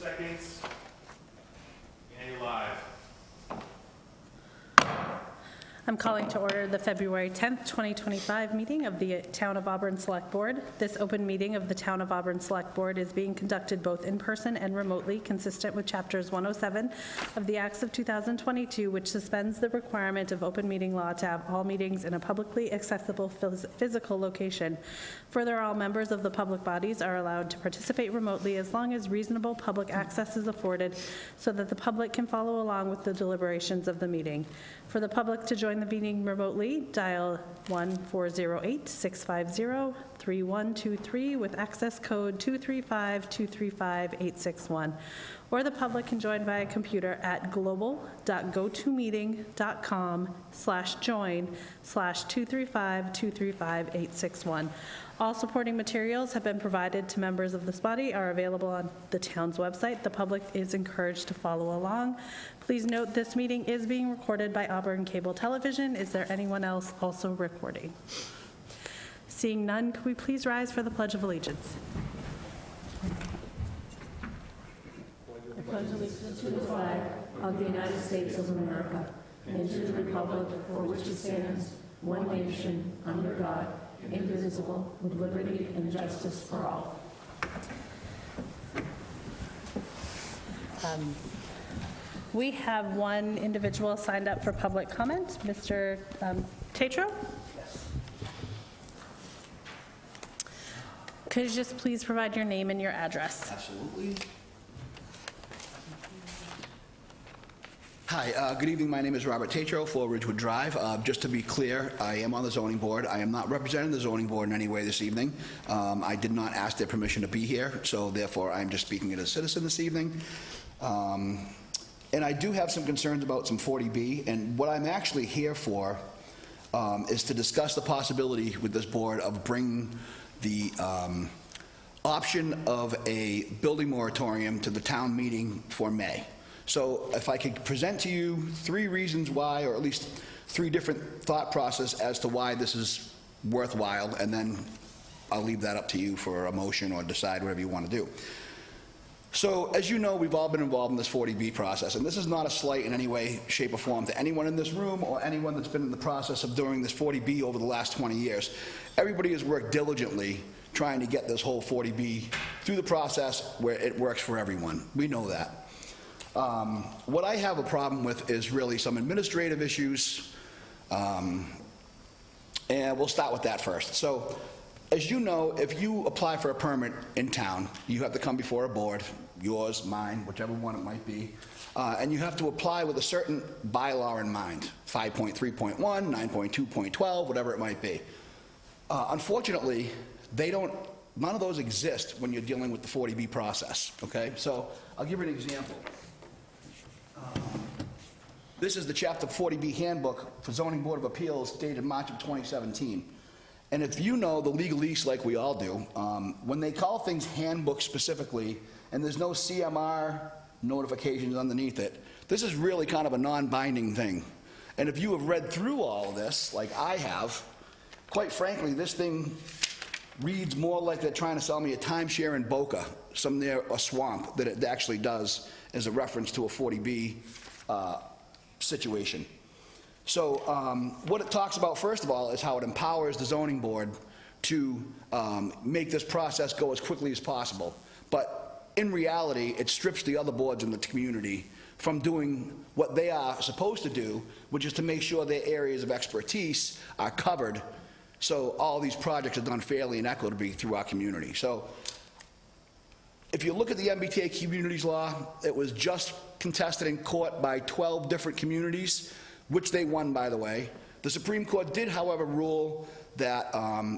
seconds. And you're live. I'm calling to order the February 10th, 2025 meeting of the Town of Auburn Select Board. This open meeting of the Town of Auburn Select Board is being conducted both in person and remotely, consistent with Chapters 107 of the Acts of 2022, which suspends the requirement of open meeting law to have all meetings in a publicly accessible physical location. Further, all members of the public bodies are allowed to participate remotely as long as reasonable public access is afforded so that the public can follow along with the deliberations of the meeting. For the public to join the meeting remotely, dial 1-408-650-3123 with access code 235-235-861. Or the public can join via computer at global.gotomeeting.com/join/235-235-861. All supporting materials have been provided to members of this body, are available on the town's website. The public is encouraged to follow along. Please note this meeting is being recorded by Auburn Cable Television. Is there anyone else also recording? Seeing none, could we please rise for the Pledge of Allegiance? I pledge allegiance to the flag of the United States of America and to the republic for which it stands, one nation, under God, indivisible, with liberty and justice for all. We have one individual signed up for public comment, Mr. Tatro. Yes. Could you just please provide your name and your address? Absolutely. Hi, good evening. My name is Robert Tatro, 4 Ridgewood Drive. Just to be clear, I am on the zoning board. I am not representing the zoning board in any way this evening. I did not ask their permission to be here, so therefore I'm just speaking as a citizen this evening. And I do have some concerns about some 40B, and what I'm actually here for is to discuss the possibility with this board of bringing the option of a building moratorium to the town meeting for May. So if I could present to you 3 reasons why, or at least 3 different thought process as to why this is worthwhile, and then I'll leave that up to you for a motion or decide whatever you want to do. So, as you know, we've all been involved in this 40B process, and this is not a slight in any way, shape, or form to anyone in this room or anyone that's been in the process of doing this 40B over the last 20 years. Everybody has worked diligently trying to get this whole 40B through the process where it works for everyone. We know that. What I have a problem with is really some administrative issues, and we'll start with that first. So, as you know, if you apply for a permit in town, you have to come before a board, yours, mine, whichever one it might be, and you have to apply with a certain bylaw in mind, 5.3.1, 9.2.12, whatever it might be. Unfortunately, none of those exist when you're dealing with the 40B process, okay? So I'll give you an example. This is the Chapter 40B Handbook for Zoning Board of Appeals dated March of 2017. And if you know the legalese like we all do, when they call things handbook specifically, and there's no CMR notifications underneath it, this is really kind of a non-binding thing. And if you have read through all of this, like I have, quite frankly, this thing reads more like they're trying to sell me a timeshare in Boca, some near a swamp, than it actually does as a reference to a 40B situation. So what it talks about, first of all, is how it empowers the zoning board to make this process go as quickly as possible. But in reality, it strips the other boards in the community from doing what they are supposed to do, which is to make sure their areas of expertise are covered so all these projects are done fairly and equitably through our community. So if you look at the MBTA communities law, it was just contested in court by 12 different communities, which they won, by the way. The Supreme Court did, however, rule that,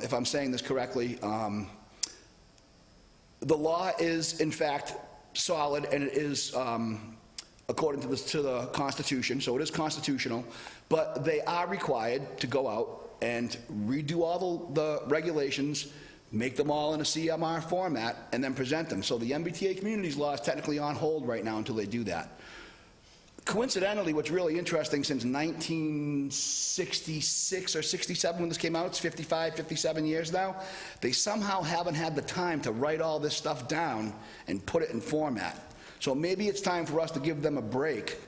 if I'm saying this correctly, the law is, in fact, solid, and it is according to the Constitution, so it is constitutional, but they are required to go out and redo all the regulations, make them all in a CMR format, and then present them. So the MBTA communities law is technically on hold right now until they do that. Coincidentally, what's really interesting, since 1966 or 67 when this came out, it's 55, 57 years now, they somehow haven't had the time to write all this stuff down and put it in format. So maybe it's time for us to give them a break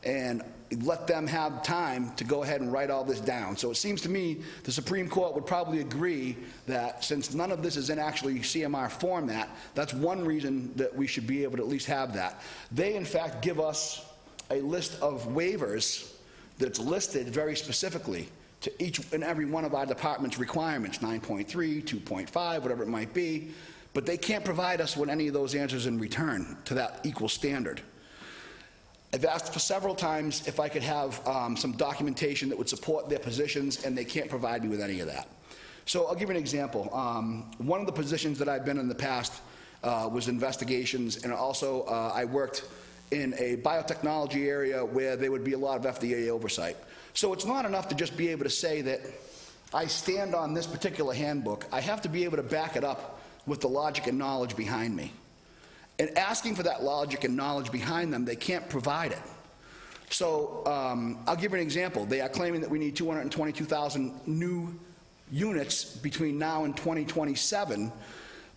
and let them have time to go ahead and write all this down. So it seems to me the Supreme Court would probably agree that since none of this is in actually CMR format, that's one reason that we should be able to at least have that. They, in fact, give us a list of waivers that's listed very specifically to each and every one of our department's requirements, 9.3, 2.5, whatever it might be, but they can't provide us with any of those answers in return to that equal standard. I've asked for several times if I could have some documentation that would support their positions, and they can't provide me with any of that. So I'll give you an example. One of the positions that I've been in the past was investigations, and also I worked in a biotechnology area where there would be a lot of FDA oversight. So it's not enough to just be able to say that I stand on this particular handbook. I have to be able to back it up with the logic and knowledge behind me. And asking for that logic and knowledge behind them, they can't provide it. So I'll give you an example. They are claiming that we need 222,000 new units between now and 2027,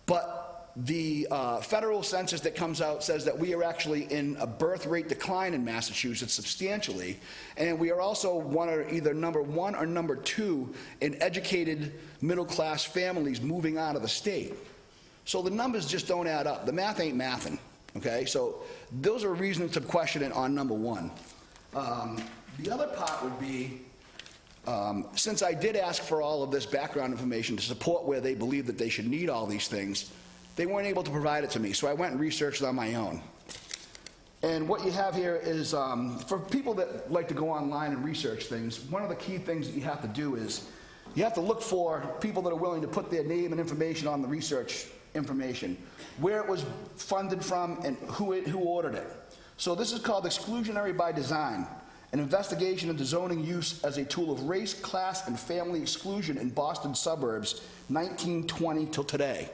but the federal census that comes out says that we are actually in a birth rate decline in Massachusetts substantially, and we are also either number 1 or number 2 in educated middle-class families moving out of the state. So the numbers just don't add up. The math ain't mathin', okay? So those are reasons to question it on number 1. The other part would be, since I did ask for all of this background information to support where they believe that they should need all these things, they weren't able to provide it to me, so I went and researched it on my own. And what you have here is, for people that like to go online and research things, one of the key things that you have to do is you have to look for people that are willing to put their name and information on the research information, where it was funded from, and who ordered it. So this is called Exclusionary by Design, an investigation into zoning use as a tool of race, class, and family exclusion in Boston suburbs, 1920 till today.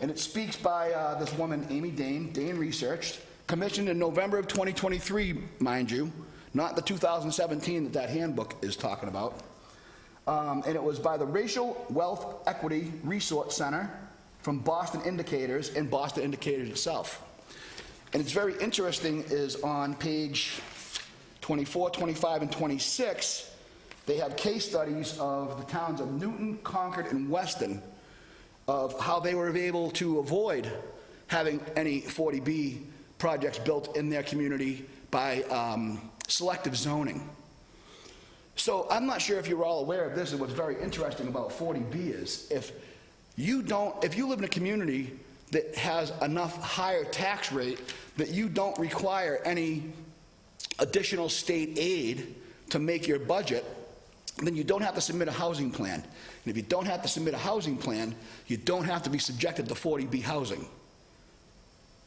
And it speaks by this woman, Amy Dane, Dane Research, commissioned in November of 2023, mind you, not the 2017 that handbook is talking about. And it was by the Racial Wealth Equity Resource Center from Boston Indicators and Boston Indicators itself. And it's very interesting is on page 24, 25, and 26, they have case studies of the towns of Newton, Concord, and Weston of how they were able to avoid having any 40B projects built in their community by selective zoning. So I'm not sure if you're all aware of this, and what's very interesting about 40B is if you live in a community that has enough higher tax rate that you don't require any additional state aid to make your budget, then you don't have to submit a housing plan. And if you don't have to submit a housing plan, you don't have to be subjected to 40B housing.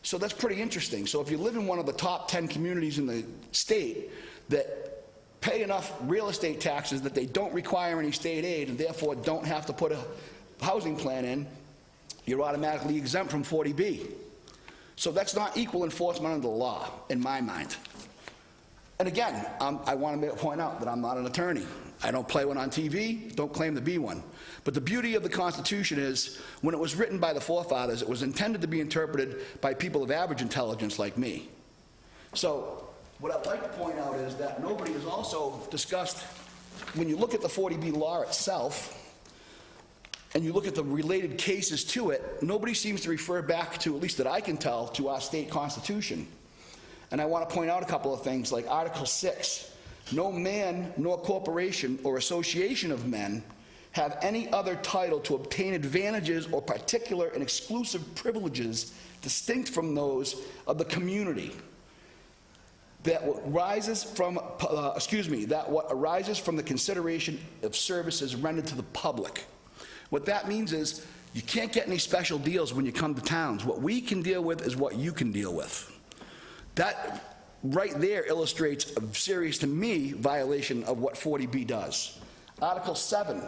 So that's pretty interesting. So if you live in one of the top 10 communities in the state that pay enough real estate taxes that they don't require any state aid and therefore don't have to put a housing plan in, you're automatically exempt from 40B. So that's not equal enforcement under the law, in my mind. And again, I want to point out that I'm not an attorney. I don't play one on TV, don't claim to be one. But the beauty of the Constitution is, when it was written by the forefathers, it was intended to be interpreted by people of average intelligence like me. So what I'd like to point out is that nobody has also discussed, when you look at the 40B law itself, and you look at the related cases to it, nobody seems to refer back to, at least that I can tell, to our state constitution. And I want to point out a couple of things, like Article 6. No man nor corporation or association of men have any other title to obtain advantages or particular and exclusive privileges distinct from those of the community. That what arises from the consideration of services rendered to the public. What that means is you can't get any special deals when you come to towns. What we can deal with is what you can deal with. That right there illustrates a serious, to me, violation of what 40B does. Article 7,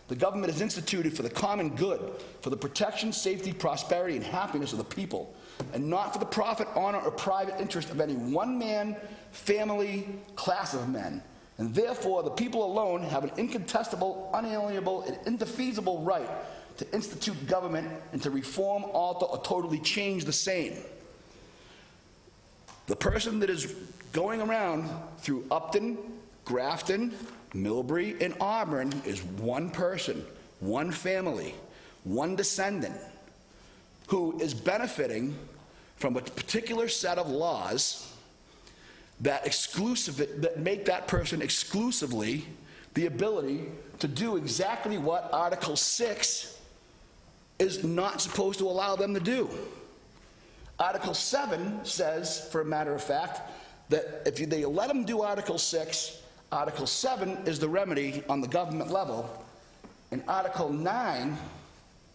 the government is instituted for the common good, for the protection, safety, prosperity, and happiness of the people, and not for the profit, honor, or private interest of any one man, family, class of men. And therefore, the people alone have an incontestable, unalienable, and indefeasible right to institute government and to reform, alter, or totally change the same. The person that is going around through Upton, Grafton, Millbury, and Auburn is one person, one family, one descendant, who is benefiting from a particular set of laws that make that person exclusively the ability to do exactly what Article 6 is not supposed to allow them to do. Article 7 says, for a matter of fact, that if they let them do Article 6, Article 7 is the remedy on the government level, and Article 9,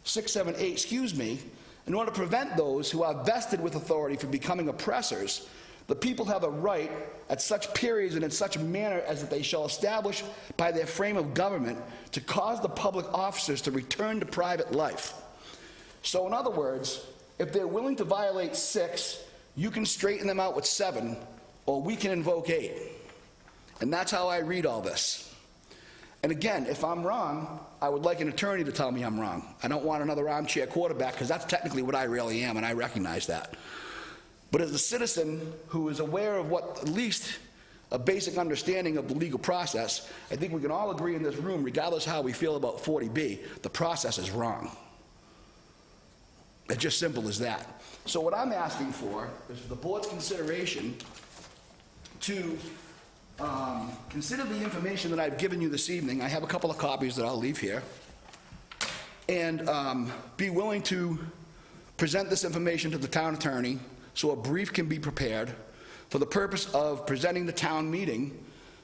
6, 7, 8, excuse me, in order to prevent those who are vested with authority from becoming oppressors, the people have a right at such periods and in such manner as that they shall establish by their frame of government to cause the public officers to return to private life. So in other words, if they're willing to violate 6, you can straighten them out with 7, or we can invoke 8. And that's how I read all this. And again, if I'm wrong, I would like an attorney to tell me I'm wrong. I don't want another armchair quarterback, because that's technically what I really am, and I recognize that. But as a citizen who is aware of what, at least a basic understanding of the legal process, I think we can all agree in this room, regardless how we feel about 40B, the process is wrong. It's just simple as that. So what I'm asking for is for the board's consideration to consider the information that I've given you this evening. I have a couple of copies that I'll leave here. And be willing to present this information to the town attorney so a brief can be prepared for the purpose of presenting the town meeting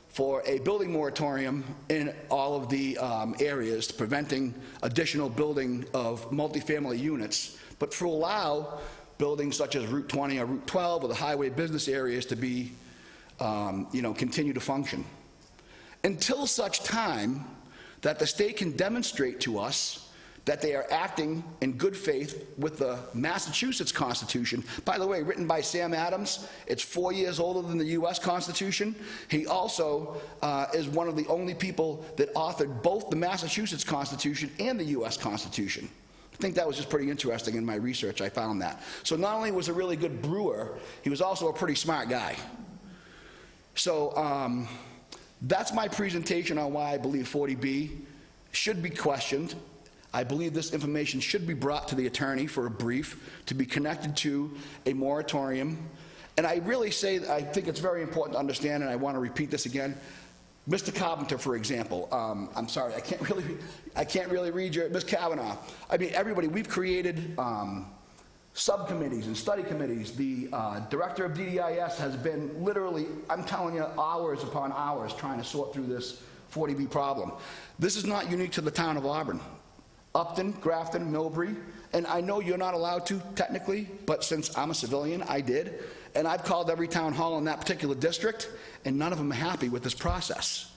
for a building moratorium in all of the areas, preventing additional building of multifamily units, but to allow buildings such as Route 20 or Route 12 or the highway business areas to be, continue to function. Until such time that the state can demonstrate to us that they are acting in good faith with the Massachusetts Constitution. By the way, written by Sam Adams. It's 4 years older than the U.S. Constitution. He also is one of the only people that authored both the Massachusetts Constitution and the U.S. Constitution. I think that was just pretty interesting in my research. I found that. So not only was a really good brewer, he was also a pretty smart guy. So that's my presentation on why I believe 40B should be questioned. I believe this information should be brought to the attorney for a brief to be connected to a moratorium. And I really say, I think it's very important to understand, and I want to repeat this again. Mr. Carpenter, for example, I'm sorry, I can't really read your, Ms. Kavanaugh. I mean, everybody, we've created subcommittees and study committees. The director of DDIS has been literally, I'm telling you, hours upon hours trying to sort through this 40B problem. This is not unique to the town of Auburn. Upton, Grafton, Millbury, and I know you're not allowed to technically, but since I'm a civilian, I did, and I've called every town hall in that particular district, and none of them are happy with this process.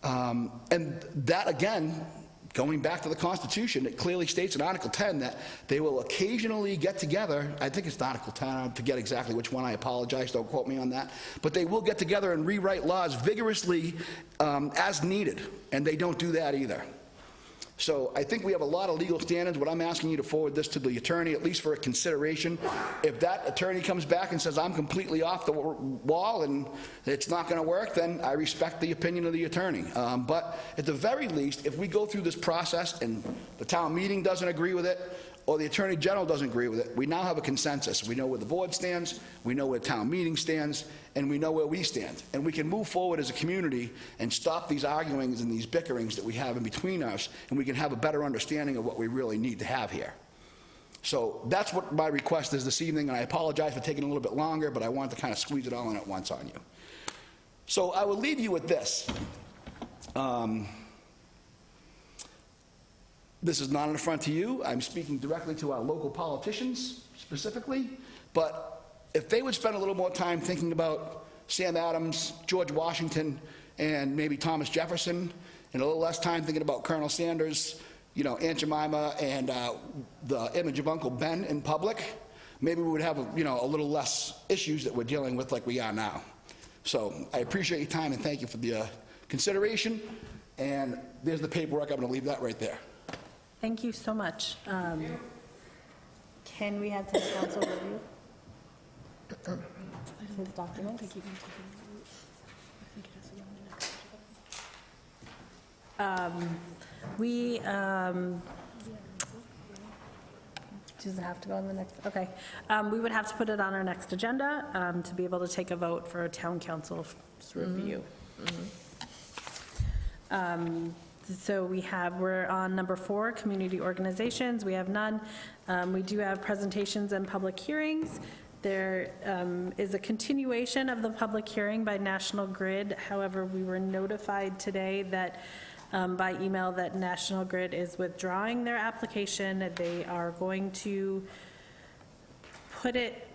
And that, again, going back to the Constitution, it clearly states in Article 10 that they will occasionally get together. I think it's Article 10, I forget exactly which one, I apologize, don't quote me on that, but they will get together and rewrite laws vigorously as needed, and they don't do that either. So I think we have a lot of legal standards. What I'm asking you to forward this to the attorney, at least for a consideration. If that attorney comes back and says, I'm completely off the wall and it's not going to work, then I respect the opinion of the attorney. But at the very least, if we go through this process and the town meeting doesn't agree with it, or the Attorney General doesn't agree with it, we now have a consensus. We know where the board stands, we know where town meeting stands, and we know where we stand. And we can move forward as a community and stop these arguings and these bickerings that we have in between us, and we can have a better understanding of what we really need to have here. So that's what my request is this evening, and I apologize for taking a little bit longer, but I wanted to kind of squeeze it all in at once on you. So I will leave you with this. This is not an affront to you. I'm speaking directly to our local politicians specifically. But if they would spend a little more time thinking about Sam Adams, George Washington, and maybe Thomas Jefferson, and a little less time thinking about Colonel Sanders, Aunt Jemima, and the image of Uncle Ben in public, maybe we would have a little less issues that we're dealing with like we are now. So I appreciate your time and thank you for the consideration. And there's the paperwork. I'm going to leave that right there. Thank you so much. Can we have the council review? his documents. We, does it have to go on the next, okay. We would have to put it on our next agenda to be able to take a vote for a town council's review. So we're on number 4, community organizations. We have none. We do have presentations and public hearings. There is a continuation of the public hearing by National Grid. However, we were notified today that, by email, that National Grid is withdrawing their application. They are going to put it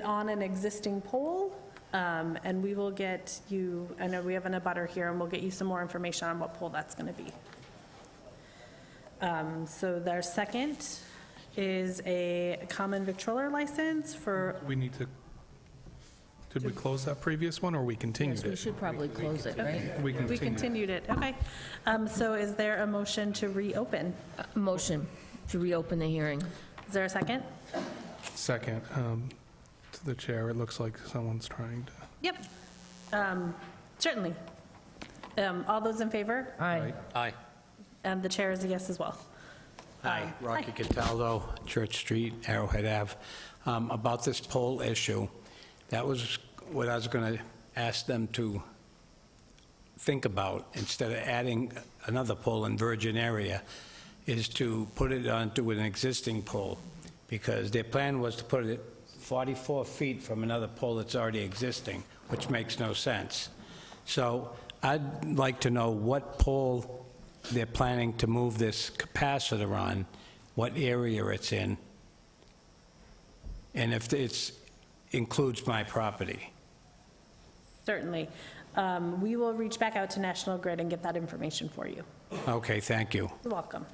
on an existing pole, and we will get you, I know we have an abutter here, and we'll get you some more information on what pole that's going to be. So their second is a common victrola license for, We need to, did we close that previous one, or we continued Yes, we it? should probably close it, right? We we continued it, okay. So is there a motion to reopen? Motion to reopen the hearing. Is there a second? Second, to the chair, it looks like someone's trying to. Yep, certainly. All those in favor? Aye. Aye. And the chair is a yes as well. Hi, Rocky Cataldo, Church Street, Arrowhead Ave. About this poll issue, that was what I was going to ask them to think about, instead of adding another pole in Virgin area, is to put it onto an existing pole, because their plan was to put it 44 feet from another pole that's already existing, which makes no sense. So I'd like to know what pole they're planning to move this capacitor on, what area it's in, and if it includes my property. Certainly. We will reach back out to National Grid and get that information for you. Okay, thank you. You're welcome.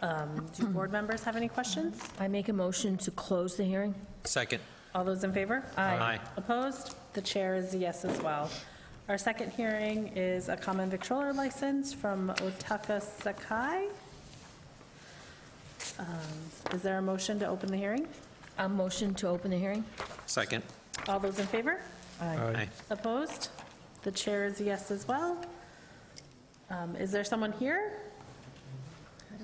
Do board members have any questions? I make a motion to close the hearing. Second. All those in favor? Aye. Opposed? The chair is a yes as well. Our second hearing is a common victrola license from Otaka Sakai. Is there a motion to open the hearing? A motion to open the hearing. Second. All those in favor? Aye. Opposed? The chair is a yes as well. Is there someone here? I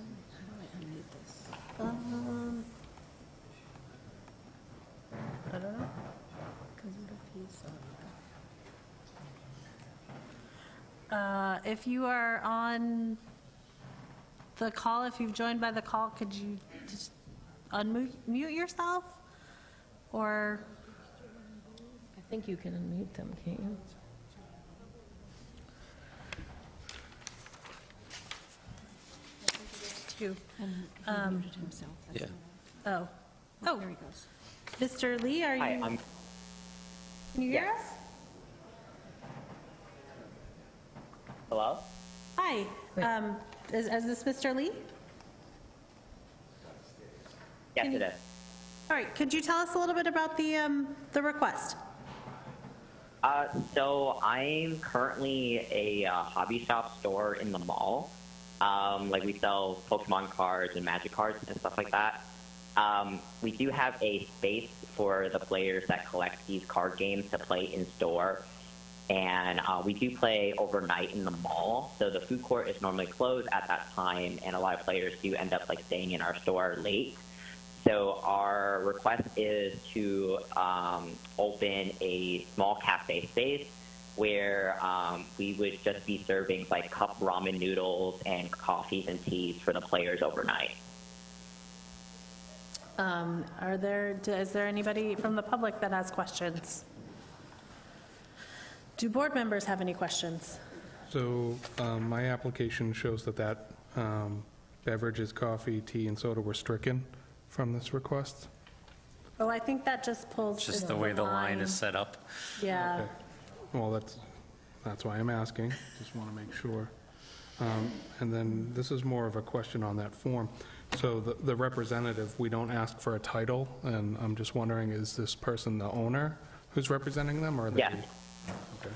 don't know. If you are on the call, if you've joined by the call, could you just unmute yourself? Or, I think you can unmute them, can't you? two? Yeah. Oh. Oh. There he goes. Mr. Lee, are you? Hi, Can you hear us? hello? Hi. Wait. Is this Mr. Lee? Yes, Can it you- is. All right, could you tell us a little bit about the request? So I'm currently a hobby shop store in the mall. Like we sell Pokemon cards and Magic cards and stuff like that. We do have a space for the players that collect these card games to play in store. And we do play overnight in the mall. So the food court is normally closed at that time, and a lot of players do end up like staying in our store late. So our request is to open a small cafe space where we would just be serving like cup ramen noodles and coffees and teas for the players overnight. Is there anybody from the public that has questions? Do board members have any questions? So my application shows that beverages, coffee, tea, and soda were stricken from this request. Oh, I think that just pulls. Just the way the line is set up. Yeah. Okay. Well, that's why I'm asking, just want to make sure. And then this is more of a question on that form. So the representative, we don't ask for a title, and I'm just wondering, is this person the owner who's representing them, or are they? Yes. Okay.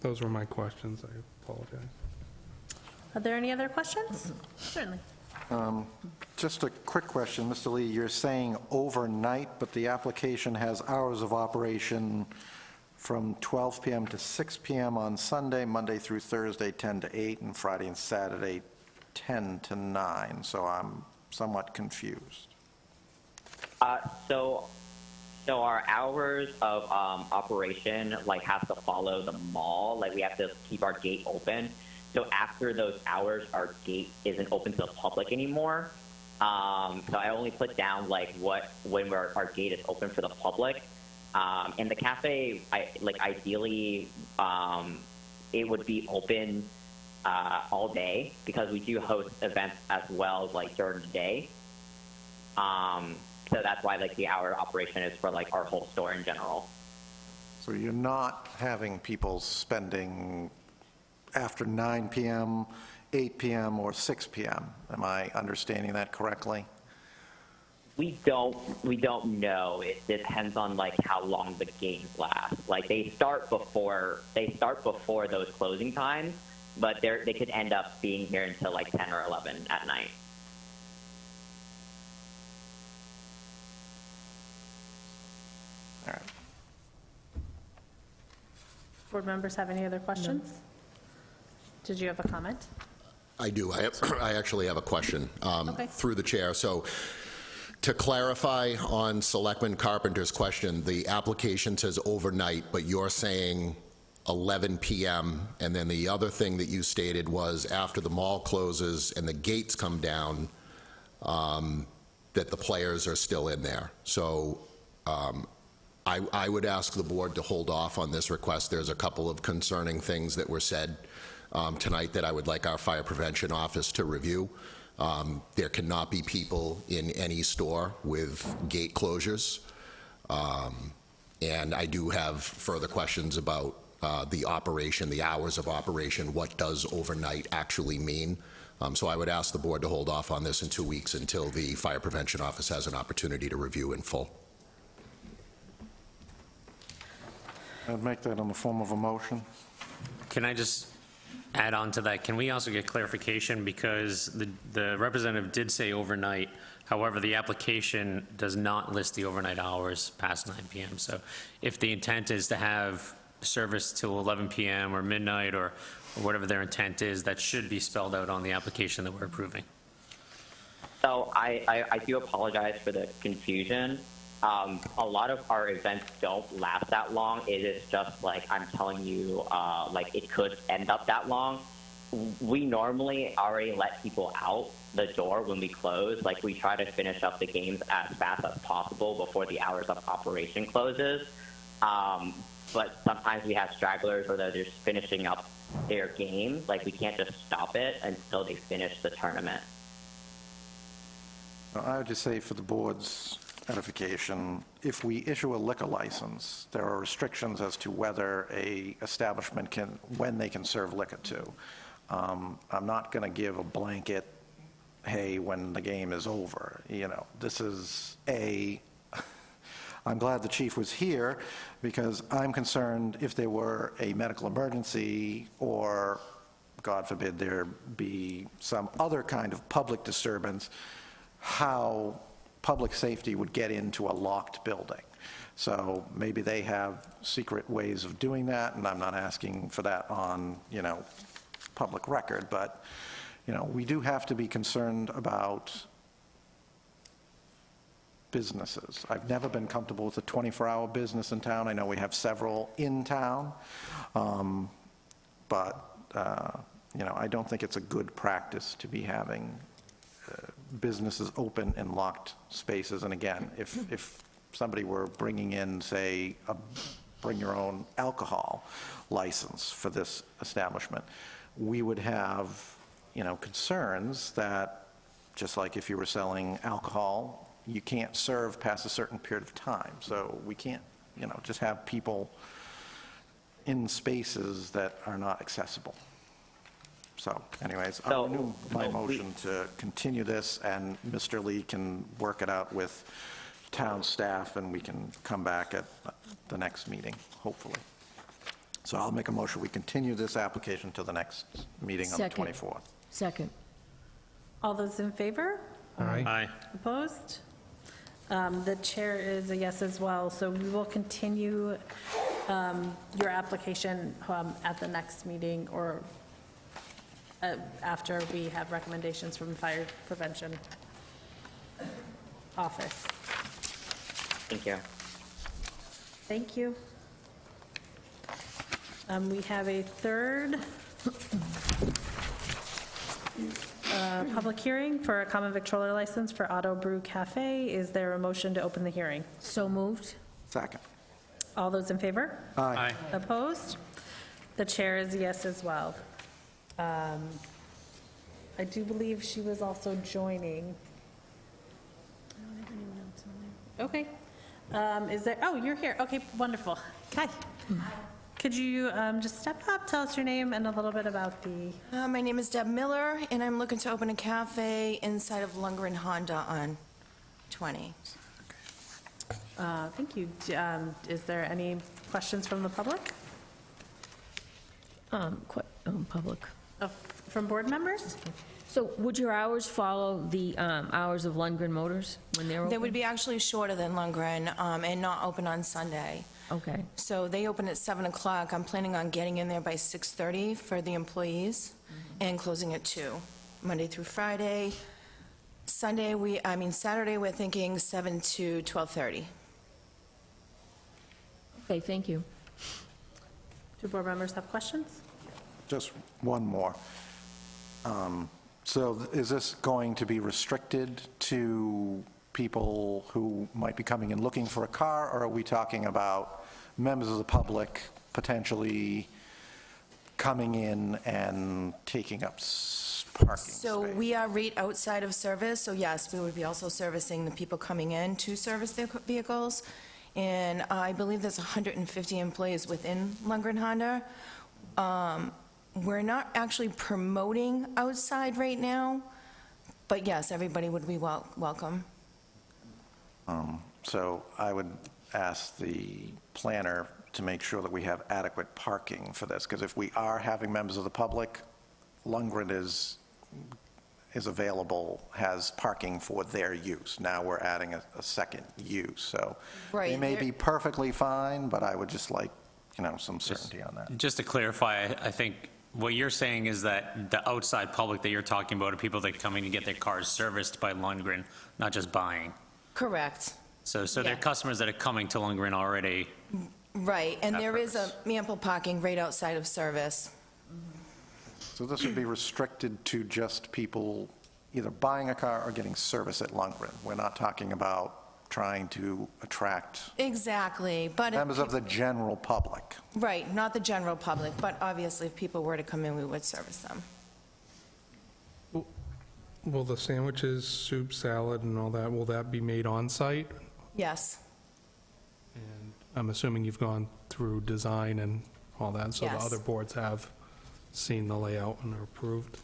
Those were my questions, I apologize. Are there any other questions? Certainly. Just a quick question, Mr. Lee, you're saying overnight, but the application has hours of operation from 12 p.m. to 6 p.m. on Sunday, Monday through Thursday, 10 to 8, and Friday and Saturday, 10 to 9, so I'm somewhat confused. So our hours of operation like have to follow the mall. Like we have to keep our gate open. So after those hours, our gate isn't open to the public anymore. So I only put down like when our gate is open for the public. And the cafe, ideally, it would be open all day because we do host events as well, like during the day. So that's why like the hour operation is for like our whole store in general. So you're not having people spending after 9 p.m., 8 p.m., or 6 p.m. Am I understanding that correctly? We don't know. It depends on like how long the games last. Like they start before those closing times, but they could end up being here until like 10 or 11 at night. All right. Board members have any other questions? Did you have a comment? I do. I actually have a question Okay. through the chair. So to clarify on Selectman Carpenter's question, the application says overnight, but you're saying 11 p.m., and then the other thing that you stated was after the mall closes and the gates come down, that the players are still in there. So I would ask the board to hold off on this request. There's a couple of concerning things that were said tonight that I would like our fire prevention office to review. There cannot be people in any store with gate closures. And I do have further questions about the operation, the hours of operation. What does overnight actually mean? So I would ask the board to hold off on this in 2 weeks until the fire prevention office has an opportunity to review in full. I'd make that in the form of a motion. Can I just add on to that? Can we also get clarification, because the representative did say overnight, however, the application does not list the overnight hours past 9 p.m. So if the intent is to have service till 11 p.m. or midnight or whatever their intent is, that should be spelled out on the application that we're approving. So I do apologize for the confusion. A lot of our events don't last that long. It is just like I'm telling you, like it could end up that long. We normally already let people out the door when we close. Like we try to finish up the games as fast as possible before the hours of operation closes. But sometimes we have stragglers or they're just finishing up their game. Like we can't just stop it until they finish the tournament. I would just say for the board's edification, if we issue a liquor license, there are restrictions as to whether a establishment can, when they can serve liquor to. I'm not going to give a blanket, hey, when the game is over. You know, this is I'm glad the chief was here because I'm concerned if there were a medical emergency or, God forbid, there be some other kind of public disturbance, how public safety would get into a locked building. So maybe they have secret ways of doing that, and I'm not asking for that on, public record, but, we do have to be concerned about businesses. I've never been comfortable with a 24-hour business in town. I know we have several in town, but, I don't think it's a good practice to be having businesses open in locked spaces. And again, if somebody were bringing in, say, a bring your own alcohol license for this establishment, we would have, concerns that just like if you were selling alcohol, you can't serve past a certain period of time. So we can't, just have people in spaces that are not accessible. So anyways, I'll renew my motion to continue this, and Mr. Lee can work it out with town staff, and we can come back at the next meeting, hopefully. So I'll make a motion, we continue this application to the next meeting on the Second. 24th. Second. All those in favor? Aye. Opposed? The chair is a yes as well, so we will continue your application at the next meeting or after we have recommendations from the Fire Prevention Office. Thank you. Thank you. We have a third public hearing for a common victrola license for Auto Brew Cafe. Is there a motion to open the hearing? So moved. Second. All those in favor? Aye. Opposed? The chair is a yes as well. I do believe she was also joining. Okay. Is there, oh, you're here. Okay, wonderful. Hi. Could you just step up, tell us your name and a little bit about the, My name is Deb Miller, and I'm looking to open a cafe inside of Lundgren Honda on 20. thank you. Is there any questions from the public? Public. From board members? So would your hours follow the hours of Lundgren Motors when they're They open? would be actually shorter than Lundgren and not open on Sunday. Okay. So they open at 7 o'clock. I'm planning on getting in there by 6:30 for the employees and closing at 2, Monday through Friday. Saturday, we're thinking 7 to 12:30. Okay, thank you. Do board members have questions? Just one more. So is this going to be restricted to people who might be coming in looking for a car, or are we talking about members of the public potentially coming in and taking up parking space? So we are right outside of service, so yes, we would be also servicing the people coming in to service their vehicles. And I believe there's 150 employees within Lundgren Honda. We're not actually promoting outside right now, but yes, everybody would be welcome. So I would ask the planner to make sure that we have adequate parking for this, because if we are having members of the public, Lundgren is available, has parking for their use. Now we're adding a second use, so they Right, may they're- be perfectly fine, but I would just like, some certainty on that. Just to clarify, I think what you're saying is that the outside public that you're talking about are people that are coming to get their cars serviced by Lundgren, not just buying. Correct. So they're Yeah. customers that are coming to Lundgren already. Right, and That there is purpose. ample parking right outside of service. So this would be restricted to just people either buying a car or getting service at Lundgren. We're not talking about trying to attract Exactly, but, members of the general public. right, not the general public, but obviously if people were to come in, we would service them. Will the sandwiches, soup, salad, and all that, will that be made on-site? Yes, And I'm assuming you've gone through design and all that, so the Yes. other boards have seen the layout and are approved?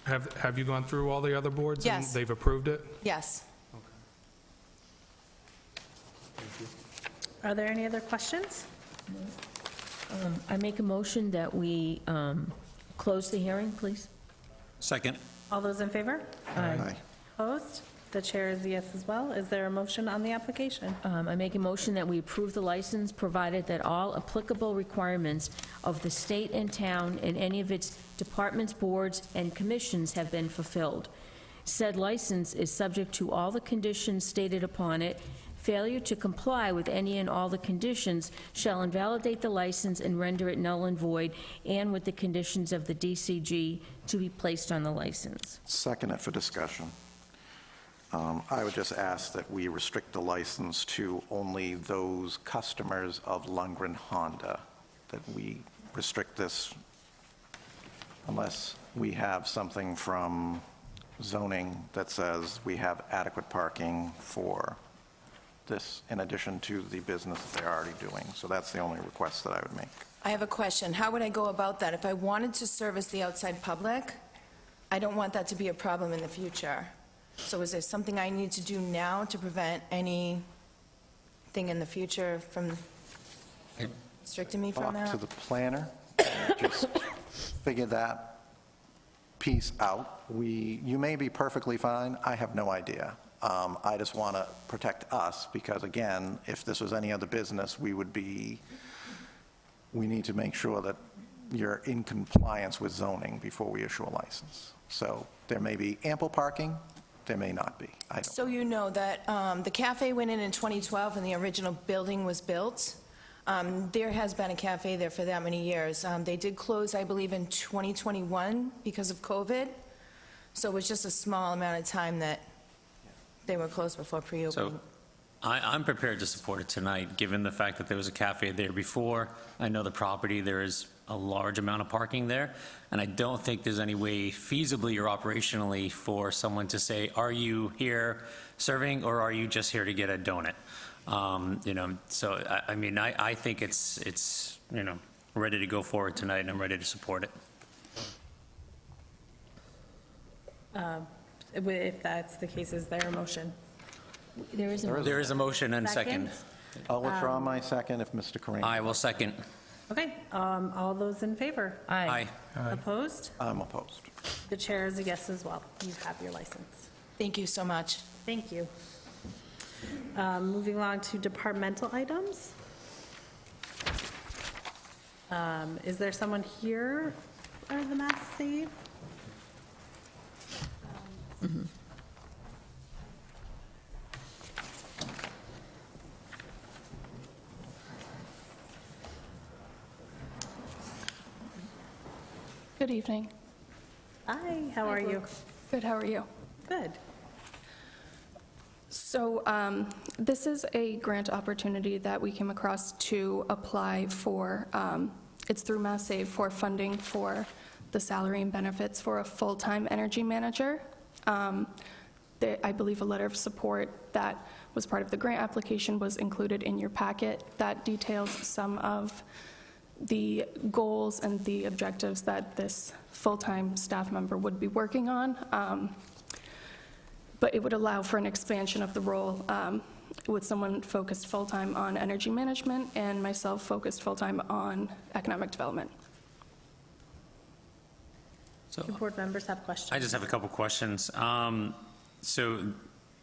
Have you gone through all the other boards? Yes. And they've approved it? yes. Are there any other questions? I make a motion that we close the hearing, please. Second. All those in favor? Aye. Opposed? The chair is a yes as well. Is there a motion on the application? I make a motion that we approve the license, provided that all applicable requirements of the state and town and any of its departments, boards, and commissions have been fulfilled. Said license is subject to all the conditions stated upon it. Failure to comply with any and all the conditions shall invalidate the license and render it null and void, and with the conditions of the DCG to be placed on the license. Second it for discussion. I would just ask that we restrict the license to only those customers of Lundgren Honda, that we restrict this unless we have something from zoning that says we have adequate parking for this in addition to the business that they're already doing. So that's the only request that I would make. I have a question. How would I go about that? If I wanted to service the outside public, I don't want that to be a problem in the future. So is there something I need to do now to prevent anything in the future from restricting me from Talk to that? the planner, just figure that piece out. You may be perfectly fine, I have no idea. I just want to protect us, because again, if this was any other business, we need to make sure that you're in compliance with zoning before we issue a license. So there may be ample parking, there may not be. I don't So you know that the cafe went in 2012 and the original building was built. There has been a cafe there for that many years. They did close, I believe, in 2021 because of COVID. So it was just a small amount of time that they were closed before pre-opening. So I'm prepared to support it tonight, given the fact that there was a cafe there before. I know the property, there is a large amount of parking there, and I don't think there's any way feasibly or operationally for someone to say, are you here serving, or are you just here to get a donut? So I mean, I think it's ready to go forward tonight, and I'm ready to support it. If that's the case, is there a motion? There is a There is a motion and second. I'll withdraw my second if Mr. Kareem. I will second. Okay, all those in favor? Aye. Opposed? I'm opposed. The chair is a yes as well. You have your license. Thank you so much. Thank you. Moving along to departmental items. Is there someone here for the Mass Save? Good evening. Hi, how are you? Good, how are you? Good. So this is a grant opportunity that we came across to apply for. It's through Mass Save for funding for the salary and benefits for a full-time energy manager. I believe a letter of support that was part of the grant application was included in your packet that details some of the goals and the objectives that this full-time staff member would be working on. But it would allow for an expansion of the role with someone focused full-time on energy management and myself focused full-time on economic development. So Do board members have questions? I just have a couple questions. So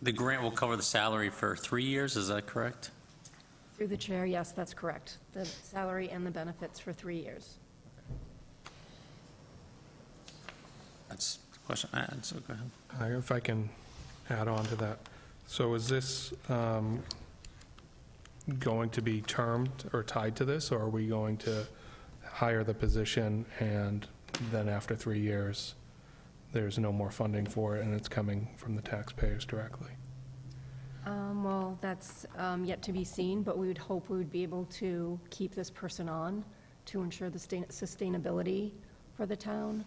the grant will cover the salary for 3 years, is that correct? Through the chair, yes, that's correct. The salary and the benefits for 3 years. That's the question I had, so go ahead. If I can add on to that. So is this going to be termed or tied to this, or are we going to hire the position and then after 3 years, there's no more funding for it and it's coming from the taxpayers directly? Well, that's yet to be seen, but we would hope we would be able to keep this person on to ensure the sustainability for the town.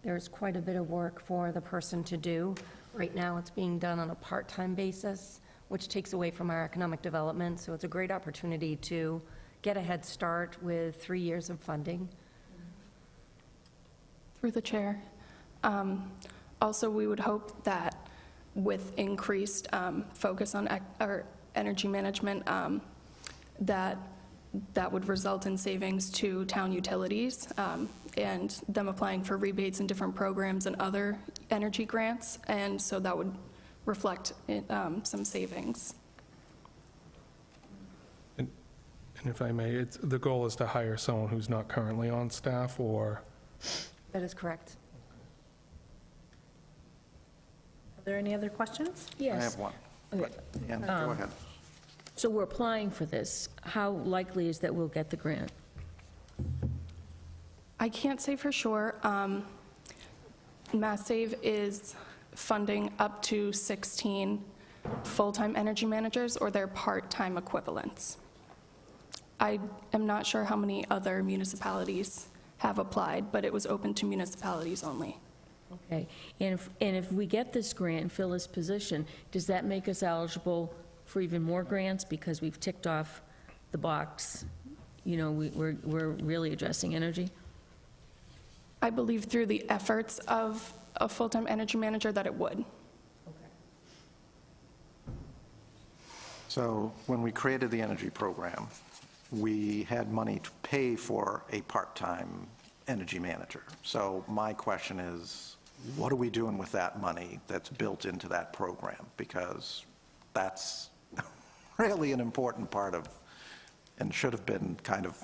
There's quite a bit of work for the person to do. Right now, it's being done on a part-time basis, which takes away from our economic development, so it's a great opportunity to get a head start with 3 years of funding. Through the chair. Also, we would hope that with increased focus on our energy management, that would result in savings to town utilities and them applying for rebates in different programs and other energy grants, and so that would reflect some savings. And if I may, the goal is to hire someone who's not currently on staff, or? That is correct. Are there any other questions? Yes. I have one. Okay. Ann, go ahead. So we're applying for this. How likely is that we'll get the grant? I can't say for sure. Mass Save is funding up to 16 full-time energy managers or their part-time equivalents. I am not sure how many other municipalities have applied, but it was open to municipalities only. Okay, and if we get this grant and fill this position, does that make us eligible for even more grants because we've ticked off the box? You know, we're really addressing energy? I believe through the efforts of a full-time energy manager that it would. So when we created the energy program, we had money to pay for a part-time energy manager. So my question is, what are we doing with that money that's built into that program? Because that's really an important part of, and should have been kind of,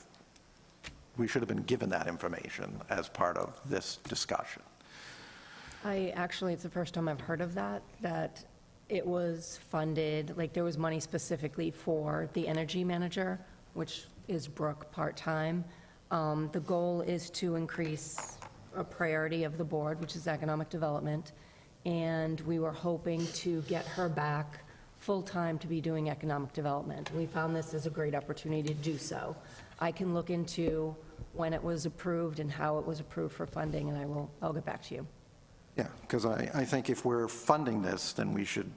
we should have been given that information as part of this discussion. It's the first time I've heard of that it was funded, like there was money specifically for the energy manager, which is Brooke part-time. The goal is to increase a priority of the board, which is economic development, and we were hoping to get her back full-time to be doing economic development. We found this as a great opportunity to do so. I can look into when it was approved and how it was approved for funding, and I'll get back to you. Yeah, because I think if we're funding this, then we should,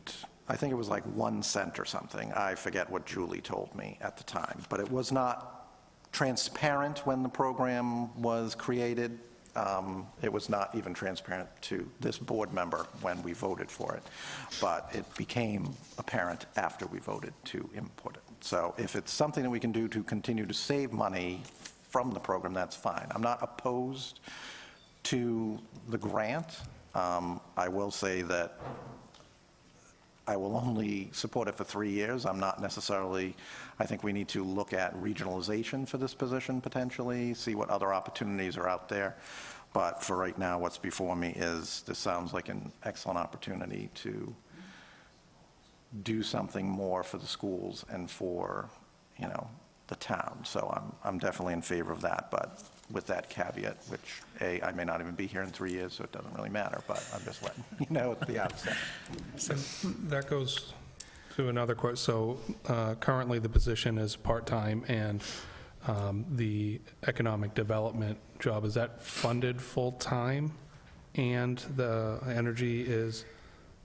I think it was like 1 cent or something. I forget what Julie told me at the time, but it was not transparent when the program was created. It was not even transparent to this board member when we voted for it, but it became apparent after we voted to input it. So if it's something that we can do to continue to save money from the program, that's fine. I'm not opposed to the grant. I will say that I will only support it for 3 years. I'm not necessarily, I think we need to look at regionalization for this position potentially, see what other opportunities are out there. But for right now, what's before me is, this sounds like an excellent opportunity to do something more for the schools and for, the town. So I'm definitely in favor of that, but with that caveat, which, I may not even be here in 3 years, so it doesn't really matter, but I'm just letting you know at the outset. So that goes to another question. So currently, the position is part-time, and the economic development job, is that funded full-time, and the energy is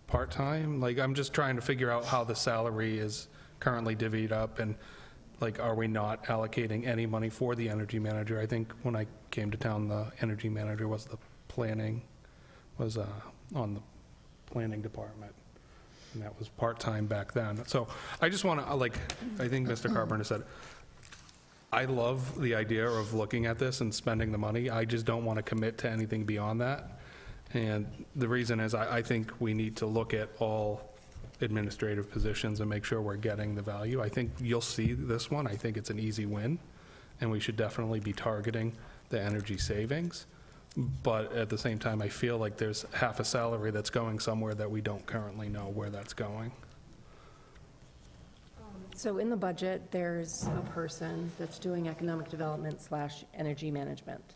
part-time? Like, I'm just trying to figure out how the salary is currently divvied up, and like, are we not allocating any money for the energy manager? I think when I came to town, the energy manager was on the planning department, and that was part-time back then. So I just want to, I think Mr. Carpenter said, I love the idea of looking at this and spending the money. I just don't want to commit to anything beyond that. And the reason is I think we need to look at all administrative positions and make sure we're getting the value. I think you'll see this one. I think it's an easy win, and we should definitely be targeting the energy savings. But at the same time, I feel like there's half a salary that's going somewhere that we don't currently know where that's going. So in the budget, there's a person that's doing economic development / energy management.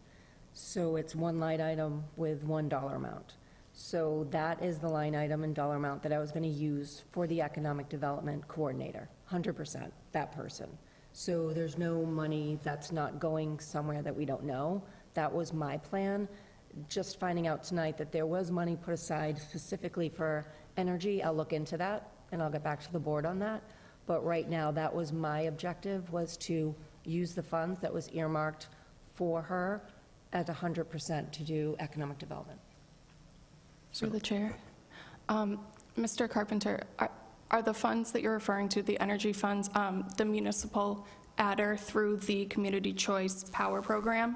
So it's one line item with $1 amount. So that is the line item and dollar amount that I was going to use for the economic development coordinator, 100%, that person. So there's no money that's not going somewhere that we don't know. That was my plan. Just finding out tonight that there was money put aside specifically for energy, I'll look into that, and I'll get back to the board on that. But right now, that was my objective, was to use the funds that was earmarked for her at 100% to do economic development. Through the chair. Mr. Carpenter, are the funds that you're referring to, the energy funds, the municipal adder through the Community Choice Power Program?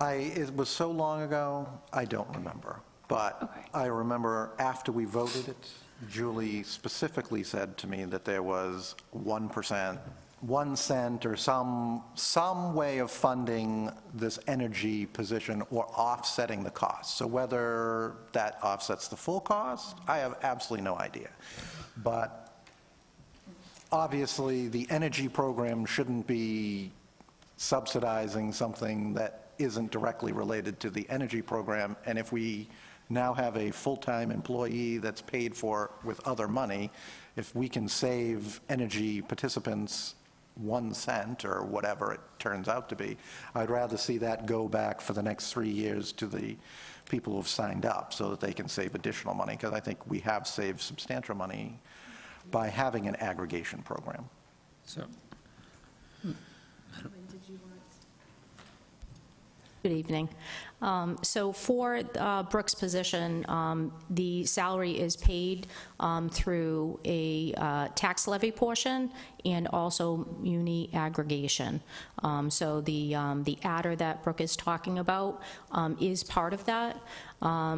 It was so long ago, I don't remember. But Okay. I remember after we voted it, Julie specifically said to me that there was 1%, 1 cent or some way of funding this energy position or offsetting the cost. So whether that offsets the full cost, I have absolutely no idea. But obviously, the energy program shouldn't be subsidizing something that isn't directly related to the energy program. And if we now have a full-time employee that's paid for with other money, if we can save energy participants 1 cent or whatever it turns out to be, I'd rather see that go back for the next 3 years to the people who've signed up so that they can save additional money, because I think we have saved substantial money by having an aggregation program. So, Good evening. So for Brooke's position, the salary is paid through a tax levy portion, and also muni aggregation. So the adder that Brooke is talking about is part of that.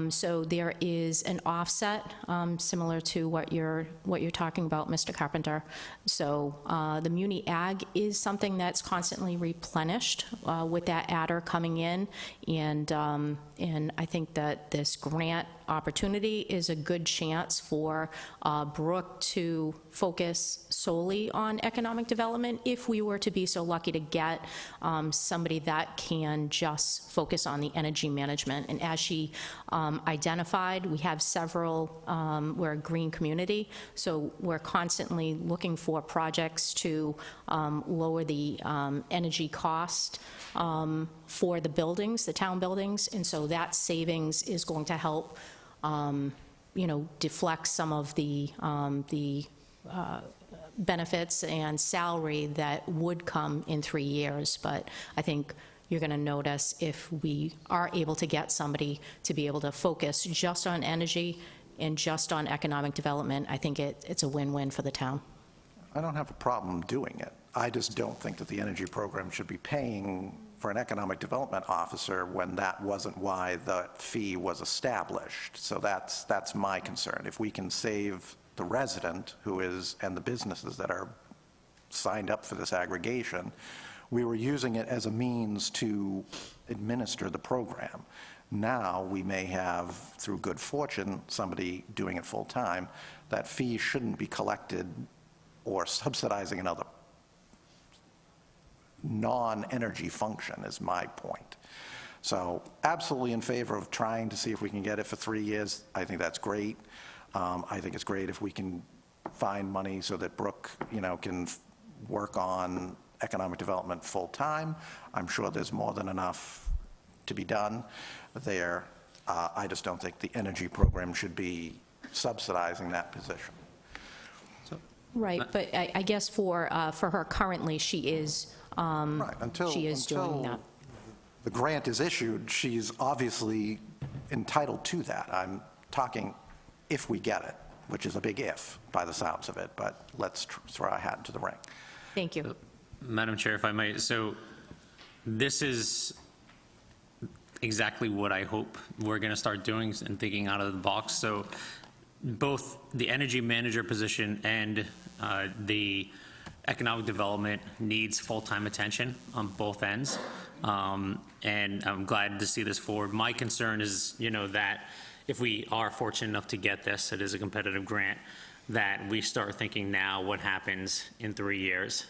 So there is an offset similar to what you're talking about, Mr. Carpenter. So the muni ag is something that's constantly replenished with that adder coming in, and I think that this grant opportunity is a good chance for Brooke to focus solely on economic development if we were to be so lucky to get somebody that can just focus on the energy management. And as she identified, we have several, we're a green community, so we're constantly looking for projects to lower the energy cost for the buildings, the town buildings, and so that savings is going to help deflect some of the benefits and salary that would come in 3 years. But I think you're going to notice if we are able to get somebody to be able to focus just on energy and just on economic development, I think it's a win-win for the town. I don't have a problem doing it. I just don't think that the energy program should be paying for an economic development officer when that wasn't why the fee was established. So that's my concern. If we can save the resident and the businesses that are signed up for this aggregation, we were using it as a means to administer the program. Now we may have, through good fortune, somebody doing it full-time. That fee shouldn't be collected or subsidizing another non-energy function, is my point. So absolutely in favor of trying to see if we can get it for 3 years. I think that's great. I think it's great if we can find money so that Brooke, can work on economic development full-time. I'm sure there's more than enough to be done there. I just don't think the energy program should be subsidizing that position. Right, but I guess for her currently, she is Right, until doing that. the grant is issued, she's obviously entitled to that. I'm talking if we get it, which is a big if by the sounds of it, but let's throw our hat into the ring. Thank you. Madam Chair, if I might, so this is exactly what I hope we're going to start doing and thinking out of the box. So both the energy manager position and the economic development needs full-time attention on both ends. And I'm glad to see this forward. My concern is, that if we are fortunate enough to get this, it is a competitive grant, that we start thinking now what happens in 3 years.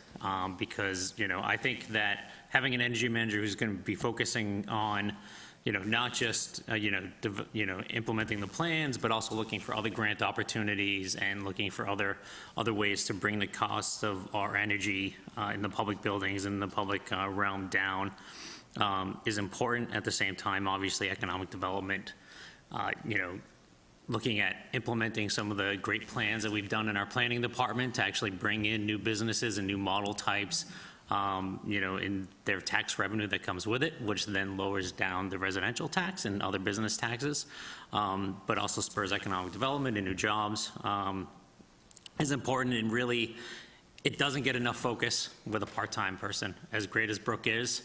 Because, I think that having an energy manager who's going to be focusing on, not just, implementing the plans, but also looking for other grant opportunities and looking for other ways to bring the costs of our energy in the public buildings and the public realm down is important. At the same time, obviously, economic development, looking at implementing some of the great plans that we've done in our planning department to actually bring in new businesses and new model types, in their tax revenue that comes with it, which then lowers down the residential tax and other business taxes, but also spurs economic development and new jobs, is important. And really, it doesn't get enough focus with a part-time person. As great as Brooke is,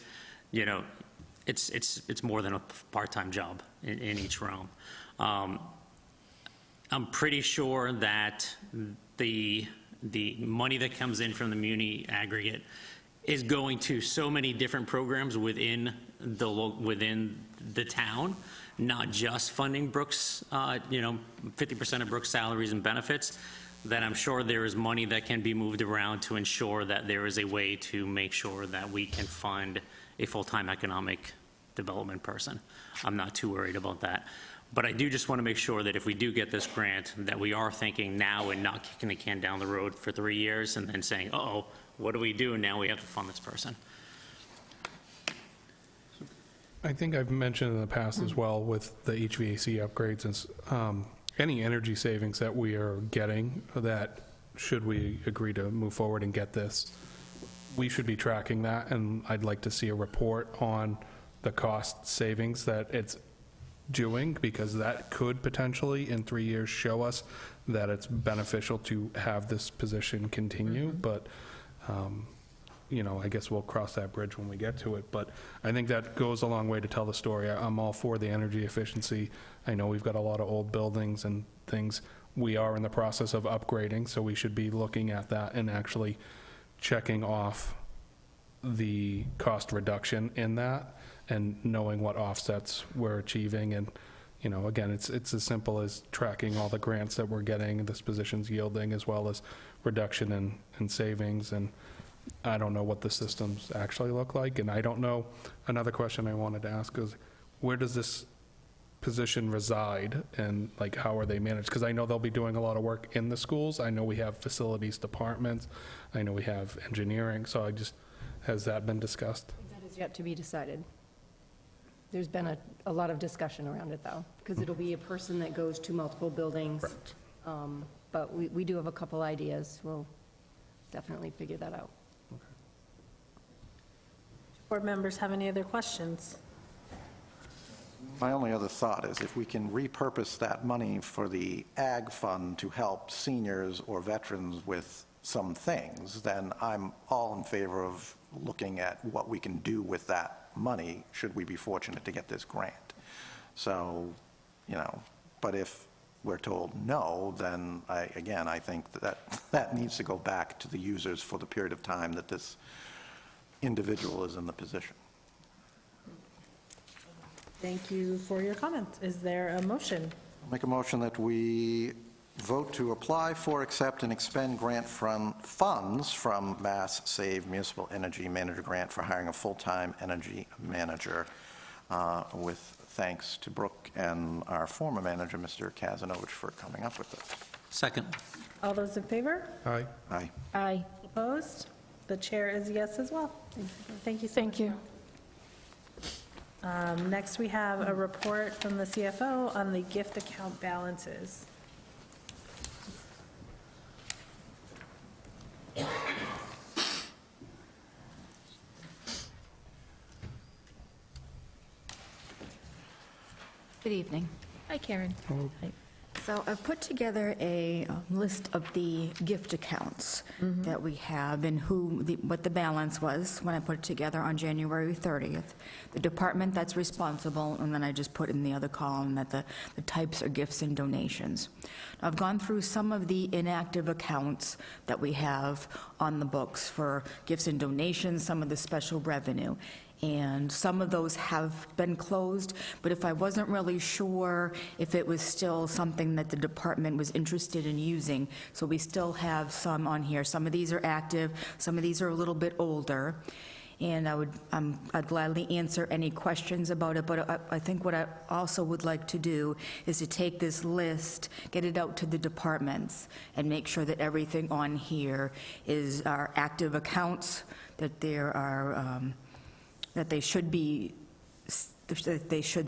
it's more than a part-time job in each realm. I'm pretty sure that the money that comes in from the muni aggregate is going to so many different programs within the town, not just funding Brooks, 50% of Brooks' salaries and benefits, that I'm sure there is money that can be moved around to ensure that there is a way to make sure that we can fund a full-time economic development person. I'm not too worried about that. But I do just want to make sure that if we do get this grant, that we are thinking now and not kicking the can down the road for 3 years and then saying, uh-oh, what do we do? Now we have to fund this person. I think I've mentioned in the past as well with the HVAC upgrades and any energy savings that we are getting, that should we agree to move forward and get this, we should be tracking that, and I'd like to see a report on the cost savings that it's doing, because that could potentially in 3 years show us that it's beneficial to have this position continue. But I guess we'll cross that bridge when we get to it, but I think that goes a long way to tell the story. I'm all for the energy efficiency. I know we've got a lot of old buildings and things we are in the process of upgrading, so we should be looking at that and actually checking off the cost reduction in that and knowing what offsets we're achieving. And, again, it's as simple as tracking all the grants that we're getting, this position's yielding, as well as reduction in savings. And I don't know what the systems actually look like, and I don't know, another question I wanted to ask is, where does this position reside, and how are they managed? Because I know they'll be doing a lot of work in the schools. I know we have facilities departments. I know we have engineering, so has that been discussed? That is yet to be decided. There's been a lot of discussion around it, though, because it'll be a person that goes to multiple buildings. Correct. But we do have a couple ideas. We'll definitely figure that out. Board members have any other questions? My only other thought is if we can repurpose that money for the ag fund to help seniors or veterans with some things, then I'm all in favor of looking at what we can do with that money, should we be fortunate to get this grant. So, but if we're told no, then I think that needs to go back to the users for the period of time that this individual is in the position. Thank you for your comments. Is there a motion? I'll make a motion that we vote to apply for, accept, and expend grant funds from Mass Save Municipal Energy Manager Grant for hiring a full-time energy manager, with thanks to Brooke and our former manager, Mr. Kazanovich, for coming up with this. Second. All those in favor? Aye. Aye. Aye. Opposed? The chair is yes as well. Thank you so much. Thank you. Next, we have a report from the CFO on the gift account balances. Good evening. Hi, Karen. So I've put together a list of the gift accounts that we have and what the balance was when I put it together on January 30th. The department that's responsible, and then I just put in the other column that the types are gifts and donations. I've gone through some of the inactive accounts that we have on the books for gifts and donations, some of the special revenue. And some of those have been closed, but if I wasn't really sure if it was still something that the department was interested in using, so we still have some on here. Some of these are active, some of these are a little bit older, and I'd gladly answer any questions about it, but I think what I also would like to do is to take this list, get it out to the departments, and make sure that everything on here is our active accounts, that there are that they should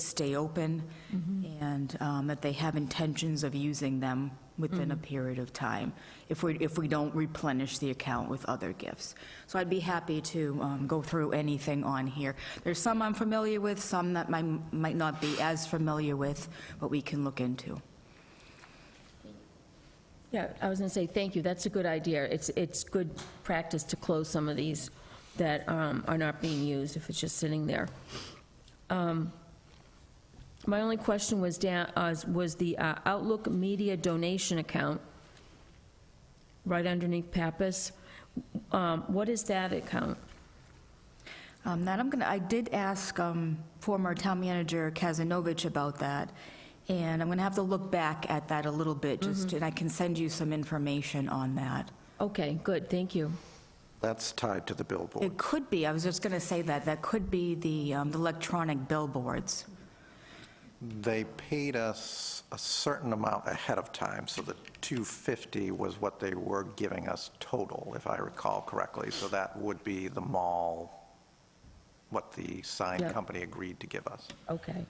stay open, and that they have intentions of using them within a period of time, if we don't replenish the account with other gifts. So I'd be happy to go through anything on here. There's some I'm familiar with, some that I might not be as familiar with, but we can look into. Yeah, I was going to say, thank you. That's a good idea. It's good practice to close some of these that are not being used if it's just sitting there. My only question was the Outlook Media donation account, right underneath Pappas. What is that account? I did ask former town manager Kazanovich about that, and I'm going to have to look back at that a little bit, and I can send you some information on that. Okay, good, thank you. That's tied to the billboard. It could be, I was just going to say that could be the electronic billboards. They paid us a certain amount ahead of time, so the $250 was what they were giving us total, if I recall correctly. So that would be the mall, what the sign company agreed to give us. Okay,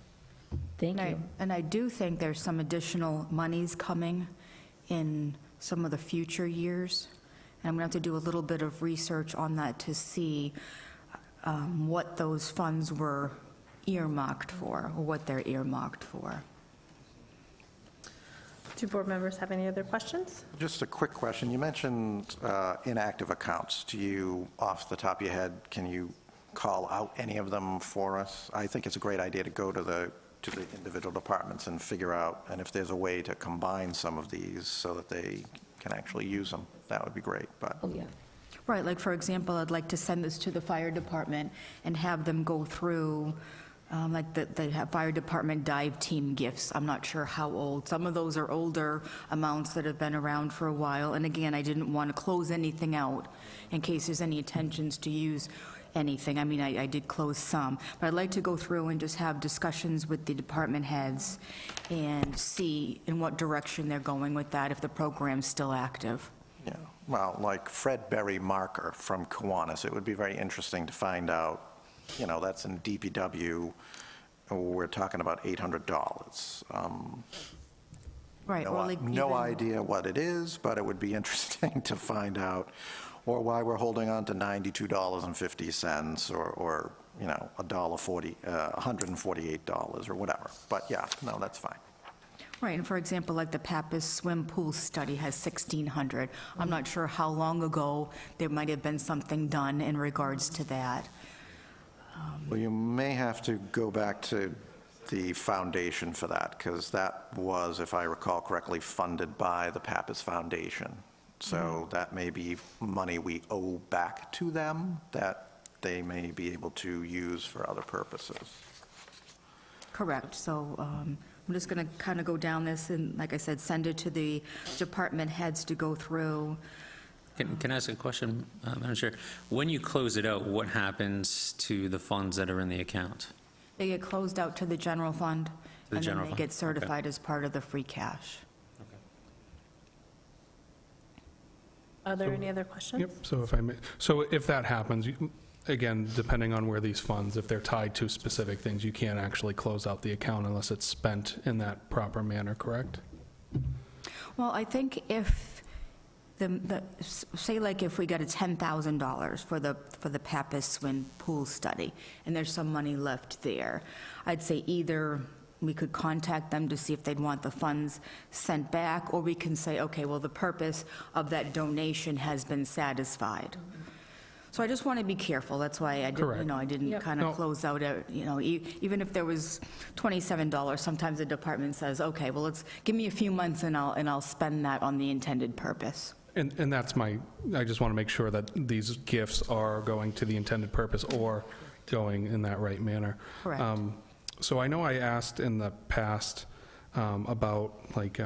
thank you. And I do think there's some additional monies coming in some of the future years. And I'm going to have to do a little bit of research on that to see what those funds were earmarked for, or what they're earmarked for. Do board members have any other questions? Just a quick question. You mentioned inactive accounts. Do you, off the top of your head, can you call out any of them for us? I think it's a great idea to go to the individual departments and figure out, and if there's a way to combine some of these so that they can actually use them, that would be great, but. Oh, yeah. Right, like, for example, I'd like to send this to the fire department and have them go through, like, the fire department dive team gifts. I'm not sure how old. Some of those are older amounts that have been around for a while. And again, I didn't want to close anything out in case there's any intentions to use anything. I mean, I did close some. But I'd like to go through and just have discussions with the department heads and see in what direction they're going with that, if the program's still active. Yeah, well, like Fred Berry Marker from Kiwanis, it would be very interesting to find out, you know, that's in DPW, we're talking about $800. Right, or like No even- idea what it is, but it would be interesting to find out, or why we're holding on to $92.50, or, you know, $148, or whatever. But yeah, no, that's fine. Right, and for example, like the Pappas swim pool study has 1,600. I'm not sure how long ago there might have been something done in regards to that. Well, you may have to go back to the foundation for that, because that was, if I recall correctly, funded by the Pappas Foundation. So that may be money we owe back to them that they may be able to use for other purposes. Correct, so I'm just going to kind of go down this and, like I said, send it to the department heads to go through. Can I ask a question, Madam Chair? When you close it out, what happens to the funds that are in the account? They get closed out to the general fund, The and then general they fund, get okay. certified as part of the free cash. Are there any other questions? Yep, so if I may, so if that happens, again, depending on where these funds, if they're tied to specific things, you can't actually close out the account unless it's spent in that proper manner, correct? Well, I think if say like if we got a $10,000 for the Pappas swim pool study, and there's some money left there, I'd say either we could contact them to see if they'd want the funds sent back, or we can say, okay, well, the purpose of that donation has been satisfied. So I just want to be careful. That's why I didn't, Correct. I didn't Yep. kind No. of close out, even if there was $27, sometimes the department says, okay, well, give me a few months and I'll spend that on the intended purpose. And that's I just want to make sure that these gifts are going to the intended purpose or going in that right manner. Correct. So I know I asked in the past about like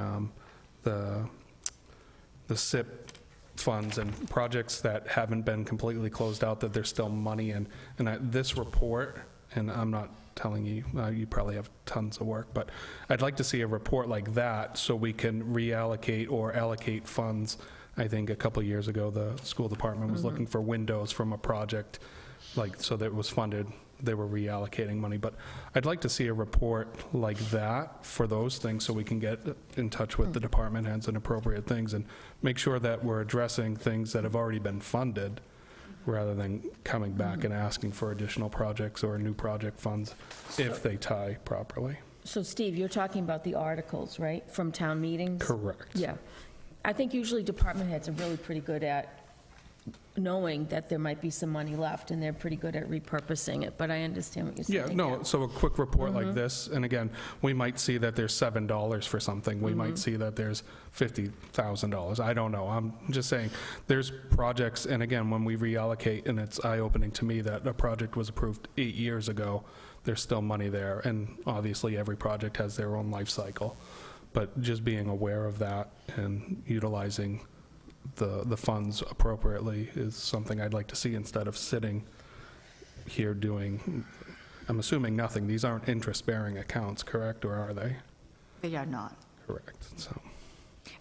the SIP funds and projects that haven't been completely closed out, that there's still money in. And this report, and I'm not telling you, you probably have tons of work, but I'd like to see a report like that so we can reallocate or allocate funds. I think a couple of years ago, the school department was looking for windows from a project, like, so that it was funded, they were reallocating money. But I'd like to see a report like that for those things so we can get in touch with the department heads and appropriate things and make sure that we're addressing things that have already been funded rather than coming back and asking for additional projects or new project funds if they tie properly. So Steve, you're talking about the articles, right, from town meetings? Correct. Yeah. I think usually department heads are really pretty good at knowing that there might be some money left, and they're pretty good at repurposing it, but I understand what you're saying. Yeah, no, so a quick report like this, and again, we might see that there's $7 for something, we might see that there's $50,000, I don't know, I'm just saying, there's projects, and again, when we reallocate, and it's eye-opening to me that a project was approved 8 years ago, there's still money there, and obviously every project has their own life cycle, but just being aware of that and utilizing the funds appropriately is something I'd like to see instead of sitting here doing, I'm assuming nothing. These aren't interest-bearing accounts, correct, or are they? They are not. Correct, so.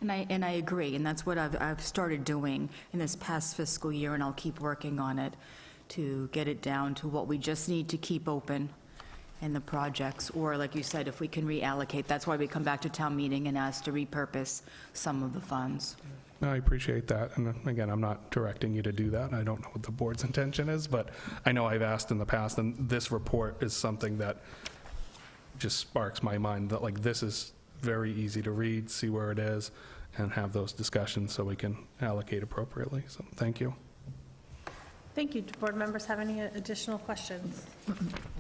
And I agree, and that's what I've started doing in this past fiscal year, and I'll keep working on it to get it down to what we just need to keep open in the projects, or like you said, if we can reallocate. That's why we come back to town meeting and ask to repurpose some of the funds. No, I appreciate that, and again, I'm not directing you to do that. I don't know what the board's intention is, but I know I've asked in the past, and this report is something that just sparks my mind, that like this is very easy to read, see where it is, and have those discussions so we can allocate appropriately. So thank you. Thank you. Do board members have any additional questions?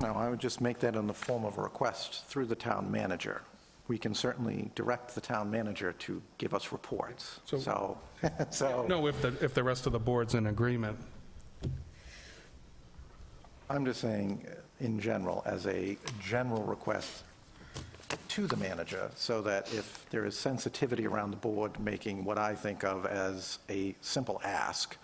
No, I would just make that in the form of a request through the town manager. We can certainly direct the town manager to give us reports. So, No, if the rest of the board's in agreement. I'm just saying, in general, as a general request to the manager, so that if there is sensitivity around the board making what I think of as a simple ask,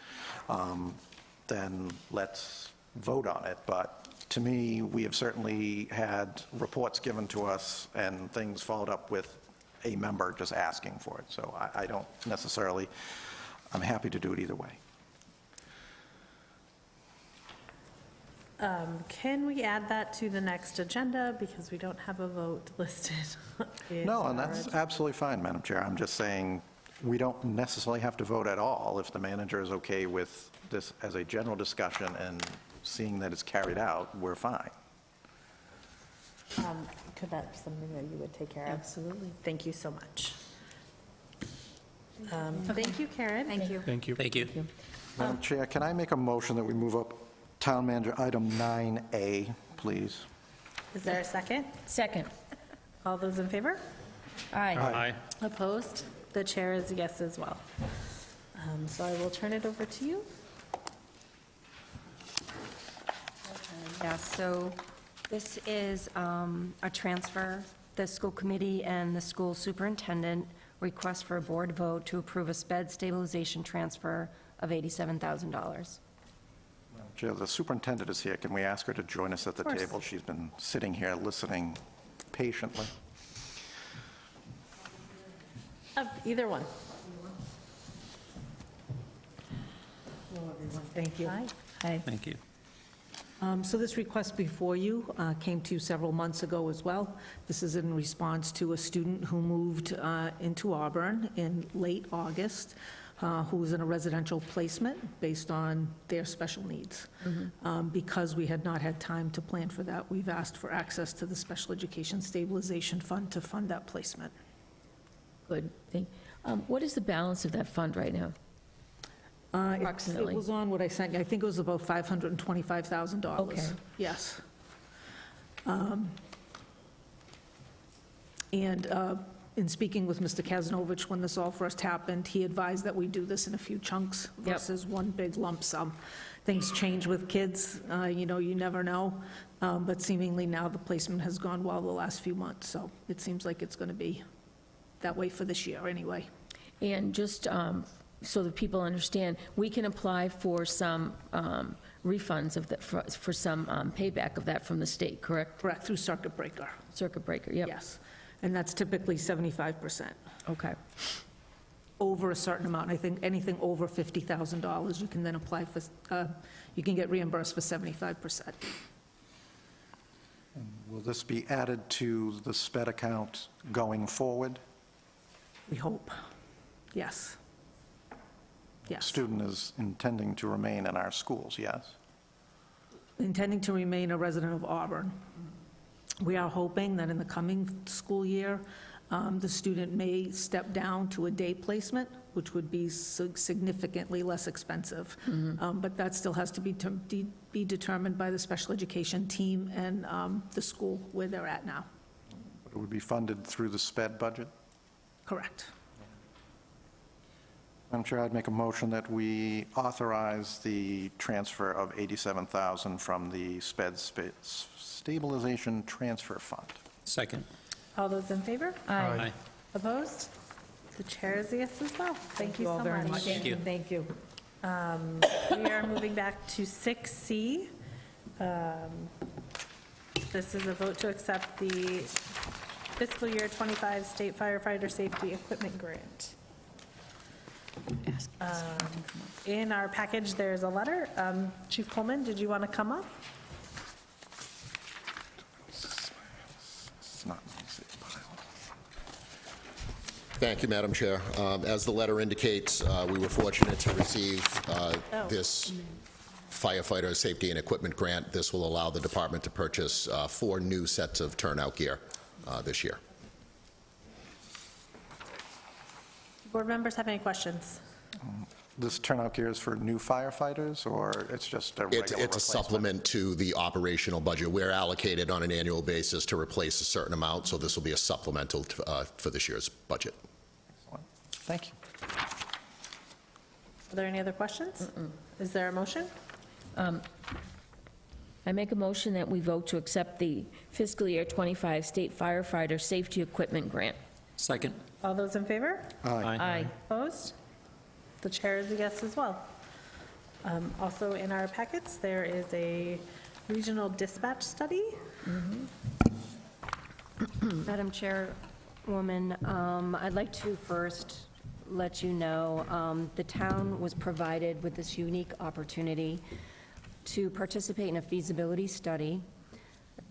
then let's vote on it. But to me, we have certainly had reports given to us and things followed up with a member just asking for it. So I don't necessarily, I'm happy to do it either way. Can we add that to the next agenda, because we don't have a vote listed? No, and that's absolutely fine, Madam Chair. I'm just saying, we don't necessarily have to vote at all. If the manager is okay with this as a general discussion and seeing that it's carried out, we're fine. Could that be something that you would take care of? Absolutely. Thank you so much. Thank you, Karen. Thank you. Thank you. Thank you. Madam Chair, can I make a motion that we move up Town Manager item 9A, please? Is there a second? Second. All those in favor? Aye. Aye. Opposed? The chair is yes as well. So I will turn it over to you. Yeah, so this is a transfer. The school committee and the school superintendent request for a board vote to approve a sped stabilization transfer of $87,000. Chair, the superintendent is here. Can we ask her to join us at the Of course. table? She's been sitting here listening patiently. Either one. Hello, everyone. Thank you. Hi. Hi. Thank you. So this request before you came to you several months ago as well. This is in response to a student who moved into Auburn in late August, who was in a residential placement based on their special needs. Because we had not had time to plan for that, we've asked for access to the Special Education Stabilization Fund to fund that placement. Good. What is the balance of that fund right now? Approximately. It was on what I sent you. I think it was about $525,000. Okay. Yes. And in speaking with Mr. Kasnovich, when this all first happened, he advised that we do this in a few chunks versus one big lump sum. Things change with kids, you never know, but seemingly now the placement has gone well the last few months, so it seems like it's going to be that way for this year anyway. And just so that people understand, we can apply for some refunds of that, for some payback of that from the state, correct? Correct, through Circuit Breaker. Circuit breaker, yep. Yes, and that's typically 75%. Okay. Over a certain amount, I think anything over $50,000, you can then apply for, you can get reimbursed for 75%. Will this be added to the SPED account going forward? We hope, yes. Yes. Student is intending to remain in our schools, yes? Intending to remain a resident of Auburn. We are hoping that in the coming school year, the student may step down to a day placement, which would be significantly less expensive. But that still has to be determined by the special education team and the school where they're at now. It would be funded through the SPED budget? Correct. Madam Chair, I'd make a motion that we authorize the transfer of $87,000 from the SPED Stabilization Transfer Fund. Second. All those in favor? Aye. Opposed? The chair is yes as well. Thank you so all very much. Thank you. Thank you. We are moving back to 6C. This is a vote to accept the fiscal year 25 state firefighter safety equipment grant. In our package, there's a letter. Chief Coleman, did you want to come up? It's not an easy pile. Thank you, Madam Chair. As the letter indicates, we were fortunate to receive this firefighter safety and equipment grant. This will allow the department to purchase 4 new sets of turnout gear this year. Board members have any questions? This turnout gear is for new firefighters, or it's just a regular It's a replacement? supplement to the operational budget. We're allocated on an annual basis to replace a certain amount, so this will be a supplemental for this year's budget. Excellent. Thank you. Are there any other questions? Is there a motion? I make a motion that we vote to accept the fiscal year '25 state firefighter safety equipment grant. Second. All those in favor? Aye. Opposed? The chair is a yes as well. Also in our packets, there is a regional dispatch study. Madam Chairwoman, I'd like to first let you know, the town was provided with this unique opportunity to participate in a feasibility study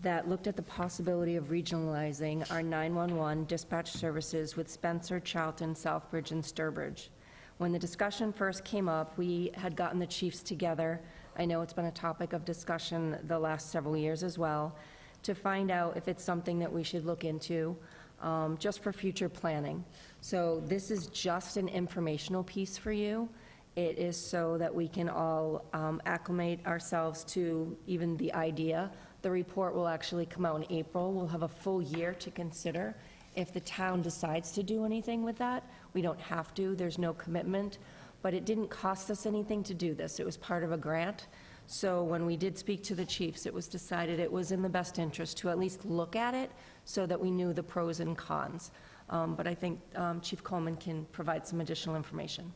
that looked at the possibility of regionalizing our 911 dispatch services with Spencer, Charlton, Southbridge, and Sturbridge. When the discussion first came up, we had gotten the chiefs together. I know it's been a topic of discussion the last several years as well, to find out if it's something that we should look into, just for future planning. So this is just an informational piece for you. It is so that we can all acclimate ourselves to even the idea. The report will actually come out in April. We'll have a full year to consider. If the town decides to do anything with that, we don't have to, there's no commitment, but it didn't cost us anything to do this. It was part of a grant. So when we did speak to the chiefs, it was decided it was in the best interest to at least look at it so that we knew the pros and cons. But I think Chief Coleman can provide some additional information.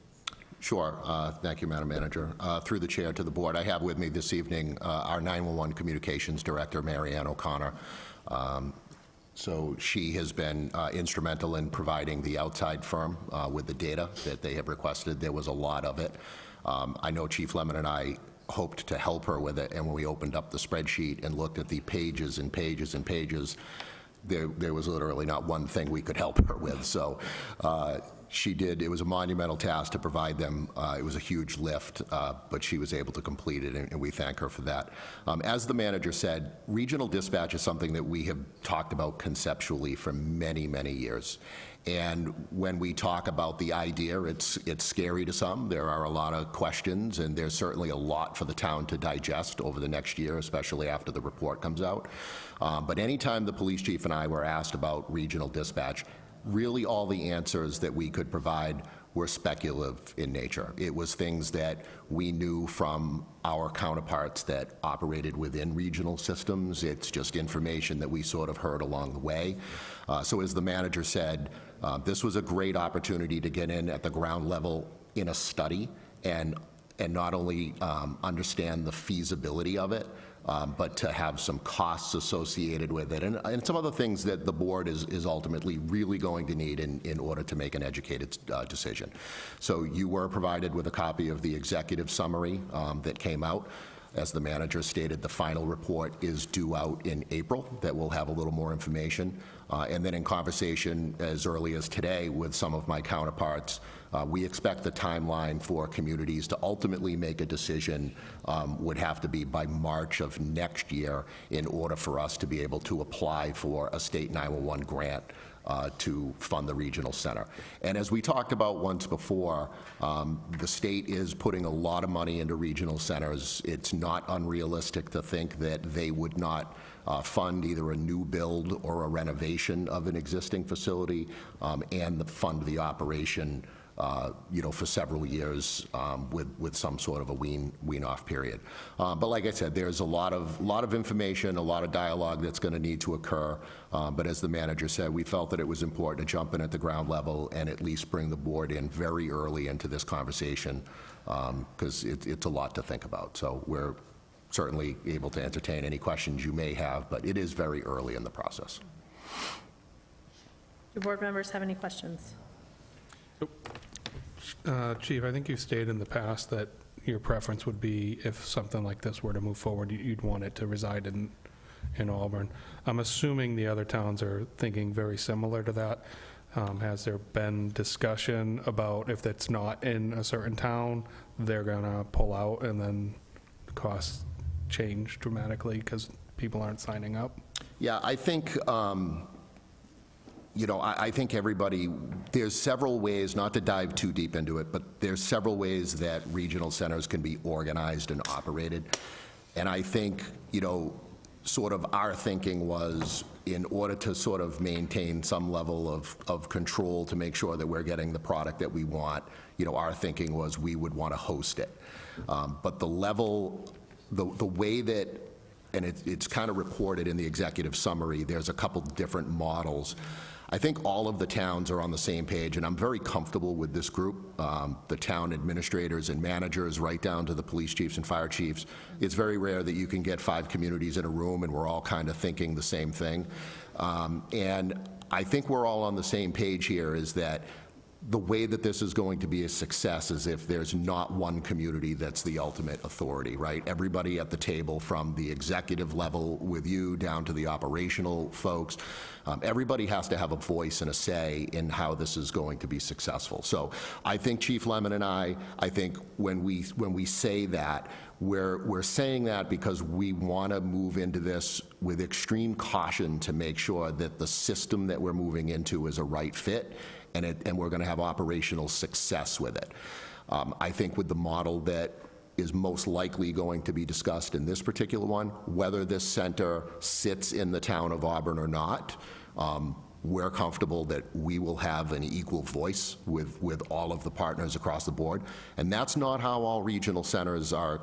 Sure. Thank you, Madam Manager. Through the chair to the board, I have with me this evening our 911 Communications Director, Mary Ann O'Connor. So she has been instrumental in providing the outside firm with the data that they have requested. There was a lot of it. I know Chief Lemon and I hoped to help her with it, and when we opened up the spreadsheet and looked at the pages and pages and pages, there was literally not one thing we could help her with. So she did. It was a monumental task to provide them. It was a huge lift, but she was able to complete it, and we thank her for that. As the manager said, regional dispatch is something that we have talked about conceptually for many, many years. And when we talk about the idea, it's scary to some. There are a lot of questions, and there's certainly a lot for the town to digest over the next year, especially after the report comes out. But anytime the police chief and I were asked about regional dispatch, really all the answers that we could provide were speculative in nature. It was things that we knew from our counterparts that operated within regional systems. It's just information that we sort of heard along the way. So as the manager said, this was a great opportunity to get in at the ground level in a study and not only understand the feasibility of it, but to have some costs associated with it, and some other things that the board is ultimately really going to need in order to make an educated decision. So you were provided with a copy of the executive summary that came out. As the manager stated, the final report is due out in April, that will have a little more information. And then in conversation as early as today with some of my counterparts, we expect the timeline for communities to ultimately make a decision would have to be by March of next year in order for us to be able to apply for a state 911 grant to fund the regional center. And as we talked about once before, the state is putting a lot of money into regional centers. It's not unrealistic to think that they would not fund either a new build or a renovation of an existing facility and fund the operation for several years with some sort of a wean-off period. But like I said, there's a lot of information, a lot of dialogue that's going to need to occur. But as the manager said, we felt that it was important to jump in at the ground level and at least bring the board in very early into this conversation because it's a lot to think about. So we're certainly able to entertain any questions you may have, but it is very early in the process. Do board members have any questions? Chief, I think you've stated in the past that your preference would be if something like this were to move forward, you'd want it to reside in Auburn. I'm assuming the other towns are thinking very similar to that. Has there been discussion about if that's not in a certain town, they're going to pull out and then the costs change dramatically because people aren't signing up? Yeah, I think I think everybody, there's several ways, not to dive too deep into it, but there's several ways that regional centers can be organized and operated. And I think, sort of our thinking was, in order to sort of maintain some level of control to make sure that we're getting the product that we want, our thinking was we would want to host it. But the level, the way that, and it's kind of reported in the executive summary, there's a couple different models. I think all of the towns are on the same page, and I'm very comfortable with this group, the town administrators and managers, right down to the police chiefs and fire chiefs. It's very rare that you can get 5 communities in a room and we're all kind of thinking the same thing. And I think we're all on the same page here, is that the way that this is going to be a success is if there's not one community that's the ultimate authority, right? Everybody at the table, from the executive level with you down to the operational folks, everybody has to have a voice and a say in how this is going to be successful. So I think Chief Lemon and I think when we say that, we're saying that because we want to move into this with extreme caution to make sure that the system that we're moving into is a right fit, and we're going to have operational success with it. I think with the model that is most likely going to be discussed in this particular one, whether this center sits in the town of Auburn or not, we're comfortable that we will have an equal voice with all of the partners across the board. And that's not how all regional centers are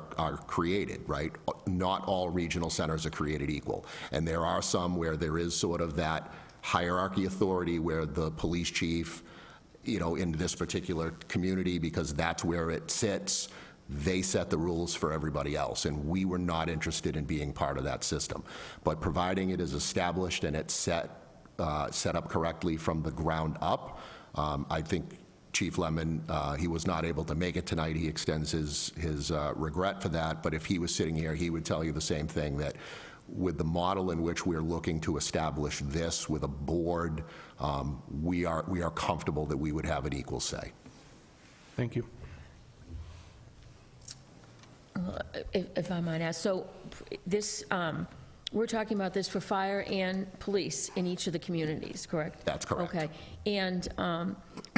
created, right? Not all regional centers are created equal. And there are some where there is sort of that hierarchy authority where the police chief, in this particular community, because that's where it sits, they set the rules for everybody else, and we were not interested in being part of that system. But providing it is established and it's set up correctly from the ground up, I think Chief Lemon, he was not able to make it tonight. He extends his regret for that, but if he was sitting here, he would tell you the same thing, that with the model in which we're looking to establish this with a board, we are comfortable that we would have an equal say. Thank you. If I might ask, so this, we're talking about this for fire and police in each of the communities, correct? That's correct. Okay. And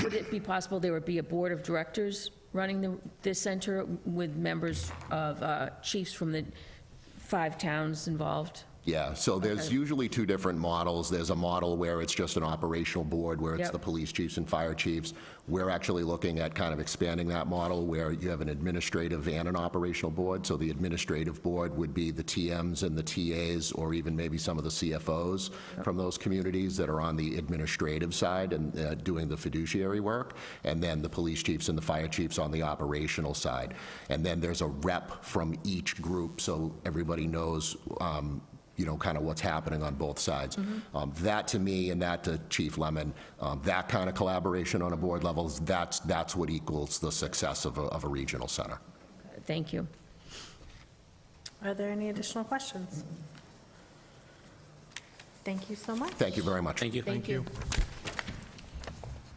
would it be possible there would be a board of directors running this center with members of chiefs from the 5 towns involved? Yeah, so there's usually 2 different models. There's a model where it's just an operational board, where it's Yep. the police chiefs and fire chiefs. We're actually looking at kind of expanding that model where you have an administrative and an operational board. So the administrative board would be the TMs and the TAs, or even maybe some of the CFOs from those communities that are on the administrative side and doing the fiduciary work, and then the police chiefs and the fire chiefs on the operational side. And then there's a rep from each group, so everybody knows kind of what's happening on both sides. That to me, and that to Chief Lemon, that kind of collaboration on a board level, that's what equals the success of a regional center. Thank you. Are there any additional questions? Thank you so much. Thank you very much. Thank you. Thank you.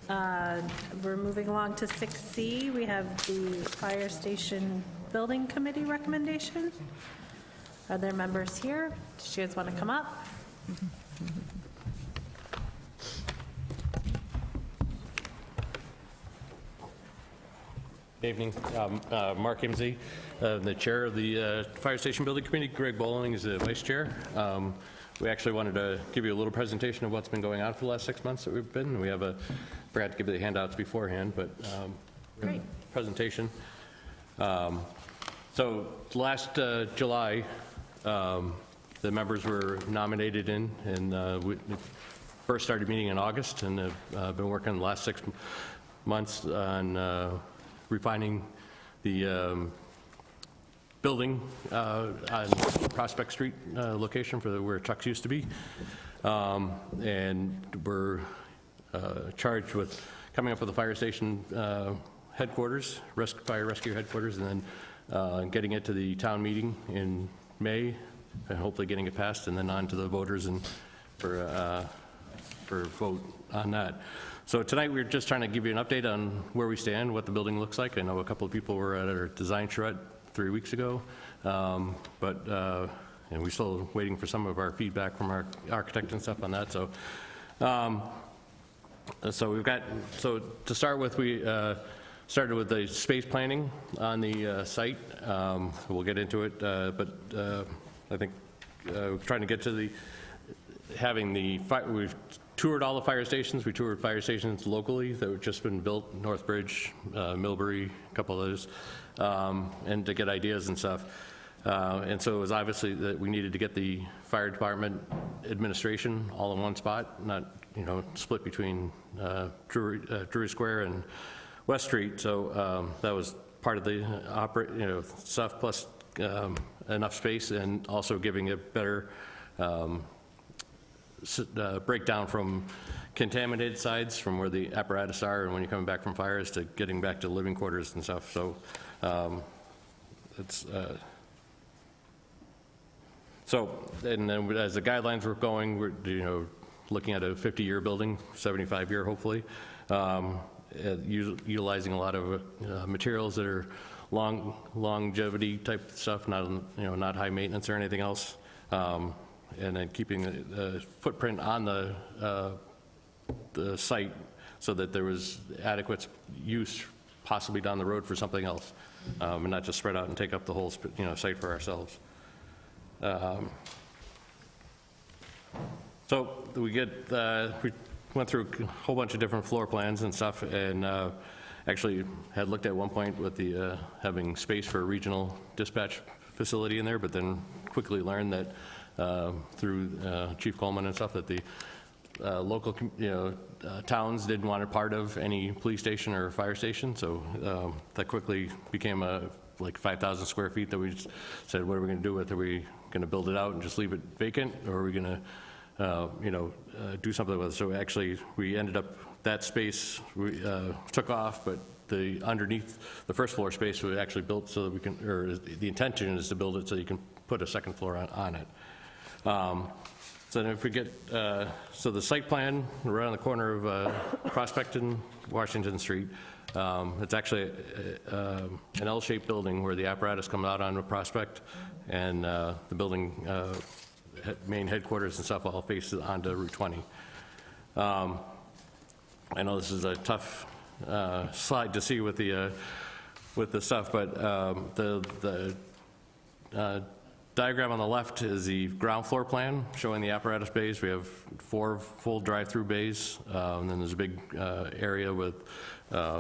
We're moving along to 6C. We have the Fire Station Building Committee recommendation. Are there members here? Do you guys want to come up? Good evening. Mark Imsey, the chair of the Fire Station Building Committee. Greg Bowling is the vice chair. We actually wanted to give you a little presentation of what's been going on for the last 6 months that we've been. We have forgot to give you the handouts beforehand, but Great. presentation. So last July, the members were nominated in, and we first started meeting in August, and have been working the last 6 months on refining the building on Prospect Street location for where Chuck's used to be. And we're charged with coming up with a fire station headquarters, fire rescue headquarters, and then getting it to the town meeting in May, and hopefully getting it passed, and then on to the voters and for vote on that. So tonight we're just trying to give you an update on where we stand, what the building looks like. I know a couple of people were at our design charrette 3 weeks ago, and we're still waiting for some of our feedback from our architect and stuff on that. So So we've got, so to start with, we started with the space planning on the site. We'll get into it, but I think we're trying to get to the, having the, we've toured all the fire stations. We toured fire stations locally that have just been built, Northbridge, Millbury, a couple of those, and to get ideas and stuff. And so it was obviously that we needed to get the fire department administration all in one spot, not, you know, split between Drury Square and West Street. So that was part of the stuff, plus enough space, and also giving a better breakdown from contaminated sides from where the apparatus are and when you're coming back from fires to getting back to living quarters and stuff. So it's so, and then as the guidelines were going, we're, you know, looking at a 50-year building, 75-year hopefully, utilizing a lot of materials that are longevity type stuff, not, you know, not high maintenance or anything else, and then keeping the footprint on the site so that there was adequate use possibly down the road for something else, and not just spread out and take up the whole, you know, site for ourselves. So we went through a whole bunch of different floor plans and stuff, and actually had looked at one point with the having space for a regional dispatch facility in there, but then quickly learned that through Chief Coleman and stuff that the local, towns didn't want it part of any police station or fire station, so that quickly became like 5,000 square feet that we just said, what are we going to do with it? Are we going to build it out and just leave it vacant, or are we going to do something with it? So actually, we ended up, that space we took off, but the underneath, the first floor space we actually built so that we can, or the intention is to build it so you can put a second floor on it. So then if we get, so the site plan, right on the corner of Prospect and Washington Street, it's actually an L-shaped building where the apparatus comes out onto Prospect, and the building, main headquarters and stuff all faces onto Route 20. I know this is a tough slide to see with the stuff, but the diagram on the left is the ground floor plan showing the apparatus bays. We have 4 full drive-through bays, and then there's a big area with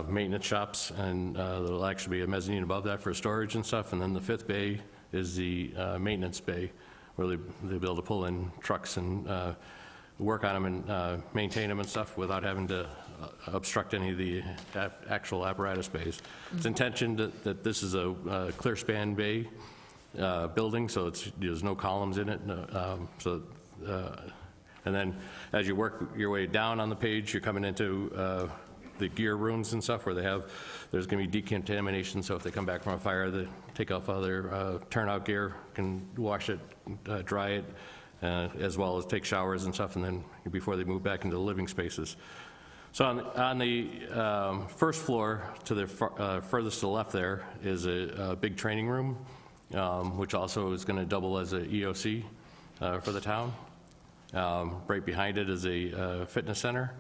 maintenance shops, and there'll actually be a mezzanine above that for storage and stuff. And then the 5th bay is the maintenance bay, where they'll be able to pull in trucks and work on them and maintain them and stuff without having to obstruct any of the actual apparatus bays. It's intentioned that this is a clear span bay building, so there's no columns in it. And then as you work your way down on the page, you're coming into the gear rooms and stuff where there's going to be decontamination, so if they come back from a fire, they take off all their turnout gear, can wash it, dry it, as well as take showers and stuff, and then before they move back into the living spaces. So on the first floor, to the furthest to the left there, is a big training room, which also is going to double as a EOC for the town. Right behind it is a fitness center.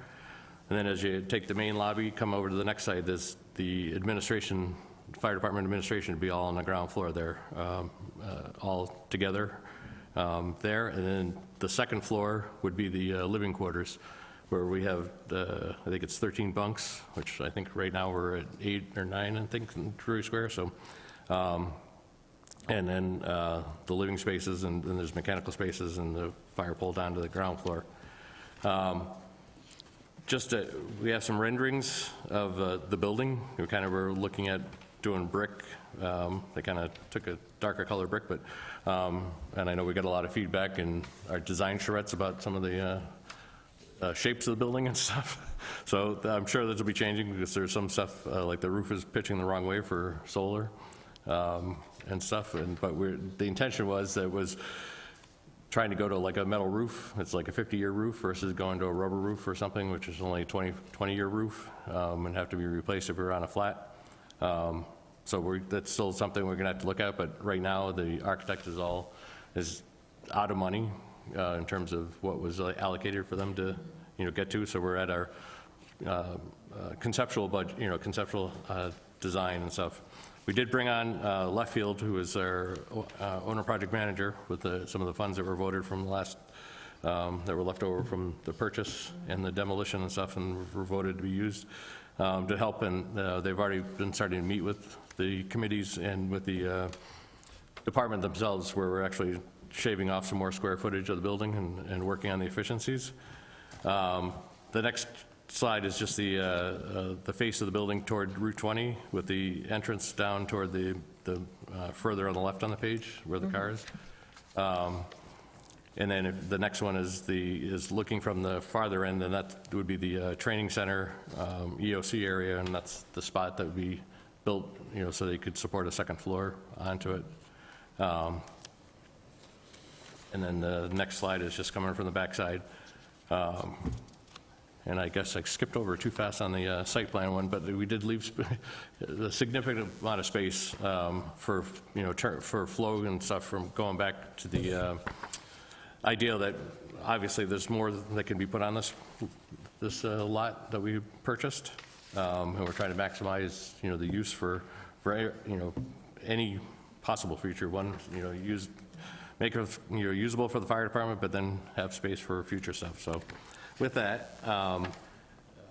And then as you take the main lobby, come over to the next side, there's the administration, fire department administration would be all on the ground floor there, all together there. And then the second floor would be the living quarters, where we have, I think it's 13 bunks, which I think right now we're at 8 or 9, I think, in Drury Square. So, and then the living spaces, and then there's mechanical spaces, and the fire pole down to the ground floor. We have some renderings of the building. We kind of were looking at doing brick. They kind of took a darker color brick, but, and I know we got a lot of feedback in our design charrettes about some of the shapes of the building and stuff. So I'm sure this will be changing, because there's some stuff, like the roof is pitching the wrong way for solar and stuff. But the intention was that it was trying to go to like a metal roof. It's like a 50-year roof versus going to a rubber roof or something, which is only a 20-year roof, and have to be replaced if we're on a flat. So that's still something we're gonna have to look at, but right now the architect is out of money in terms of what was allocated for them to get to. So we're at our conceptual budget, conceptual design and stuff. We did bring on Left Field, who is our owner project manager, with some of the funds that were voted from the last, that were left over from the purchase and the demolition and stuff, and were voted to be used to help. And they've already been starting to meet with the committees and with the department themselves, where we're actually shaving off some more square footage of the building and working on the efficiencies. The next slide is just the face of the building toward Route 20, with the entrance down toward the further on the left on the page where the car is. And then the next one is looking from the farther end, and that would be the training center, EOC area, and that's the spot that would be built, so they could support a second floor onto it. And then the next slide is just coming from the backside. And I guess I skipped over too fast on the site plan one, but we did leave a significant amount of space for, for flow and stuff, from going back to the idea that obviously there's more that can be put on this lot that we purchased. And we're trying to maximize, the use for any possible future one, make it, usable for the fire department, but then have space for future stuff. So with that,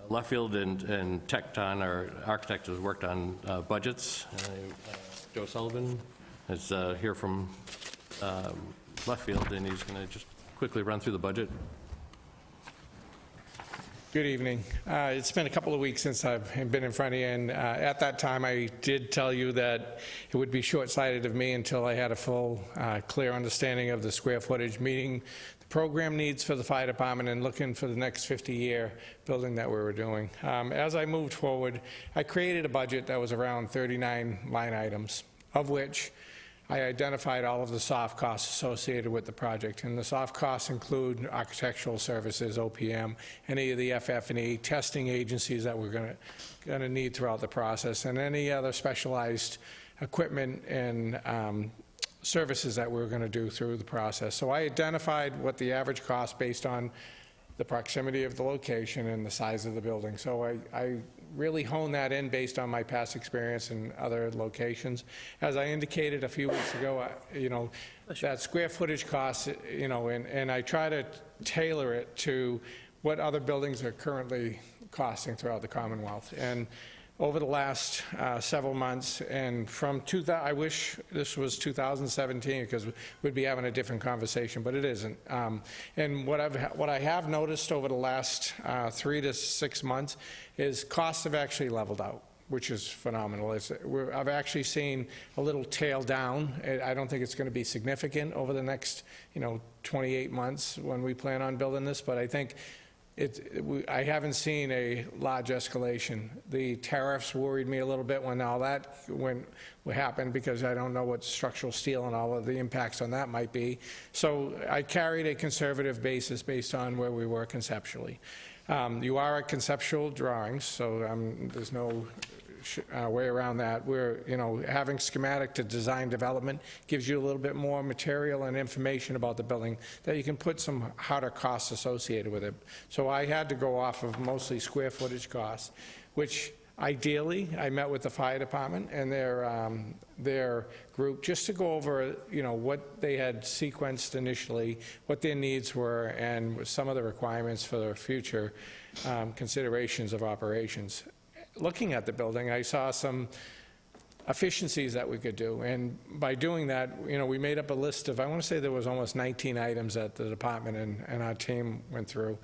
Left Field and Tecton, our architect, has worked on budgets. Joe Sullivan is here from Left Field, and he's going to just quickly run through the budget. Good evening. It's been a couple of weeks since I've been in front of you, and at that time I did tell you that it would be short-sighted of me until I had a full, clear understanding of the square footage, meeting the program needs for the fire department and looking for the next 50-year building that we were doing. As I moved forward, I created a budget that was around 39 line items, of which I identified all of the soft costs associated with the project, and the soft costs include architectural services, OPM, any of the FF&E testing agencies that we're going to need throughout the process, and any other specialized equipment and services that we're going to do through the process. So I identified what the average cost based on the proximity of the location and the size of the building. So I really honed that in based on my past experience in other locations. As I indicated a few weeks ago, that square footage cost, and I try to tailor it to what other buildings are currently costing throughout the Commonwealth. And over the last several months, and from I wish this was 2017, because we'd be having a different conversation, but it isn't. And what I have noticed over the last 3 to 6 months is costs have actually leveled out, which is phenomenal. I've actually seen a little tail down. I don't think it's going to be significant over the next 28 months when we plan on building this, but I think I haven't seen a large escalation. The tariffs worried me a little bit when all that happened, because I don't know what structural steel and all of the impacts on that might be. So I carried a conservative basis based on where we were conceptually. You are at conceptual drawings, so there's no way around that. We're, having schematic to design development gives you a little bit more material and information about the building that you can put some harder costs associated with it. So I had to go off of mostly square footage costs, which ideally I met with the fire department and their group just to go over, what they had sequenced initially, what their needs were, and some of the requirements for their future considerations of operations. Looking at the building, I saw some efficiencies that we could do, and by doing that, we made up a list of, I want to say there was almost 19 items that the department and our team went through.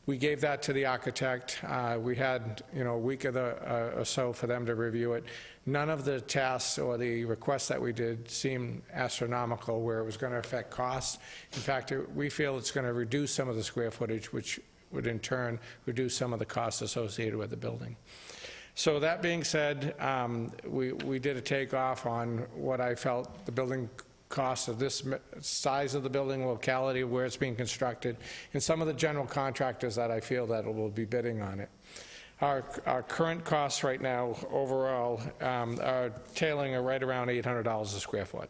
We gave that to the architect. We had, a week or so for them to review it. None of the tasks or the requests that we did seemed astronomical where it was going to affect costs. In fact, we feel it's going to reduce some of the square footage, which would in turn reduce some of the costs associated with the building. So that being said, we did a takeoff on what I felt the building costs of this size of the building, locality, where it's being constructed, and some of the general contractors that I feel that will be bidding on it. Our current costs right now overall are tailing right around $800 a square foot.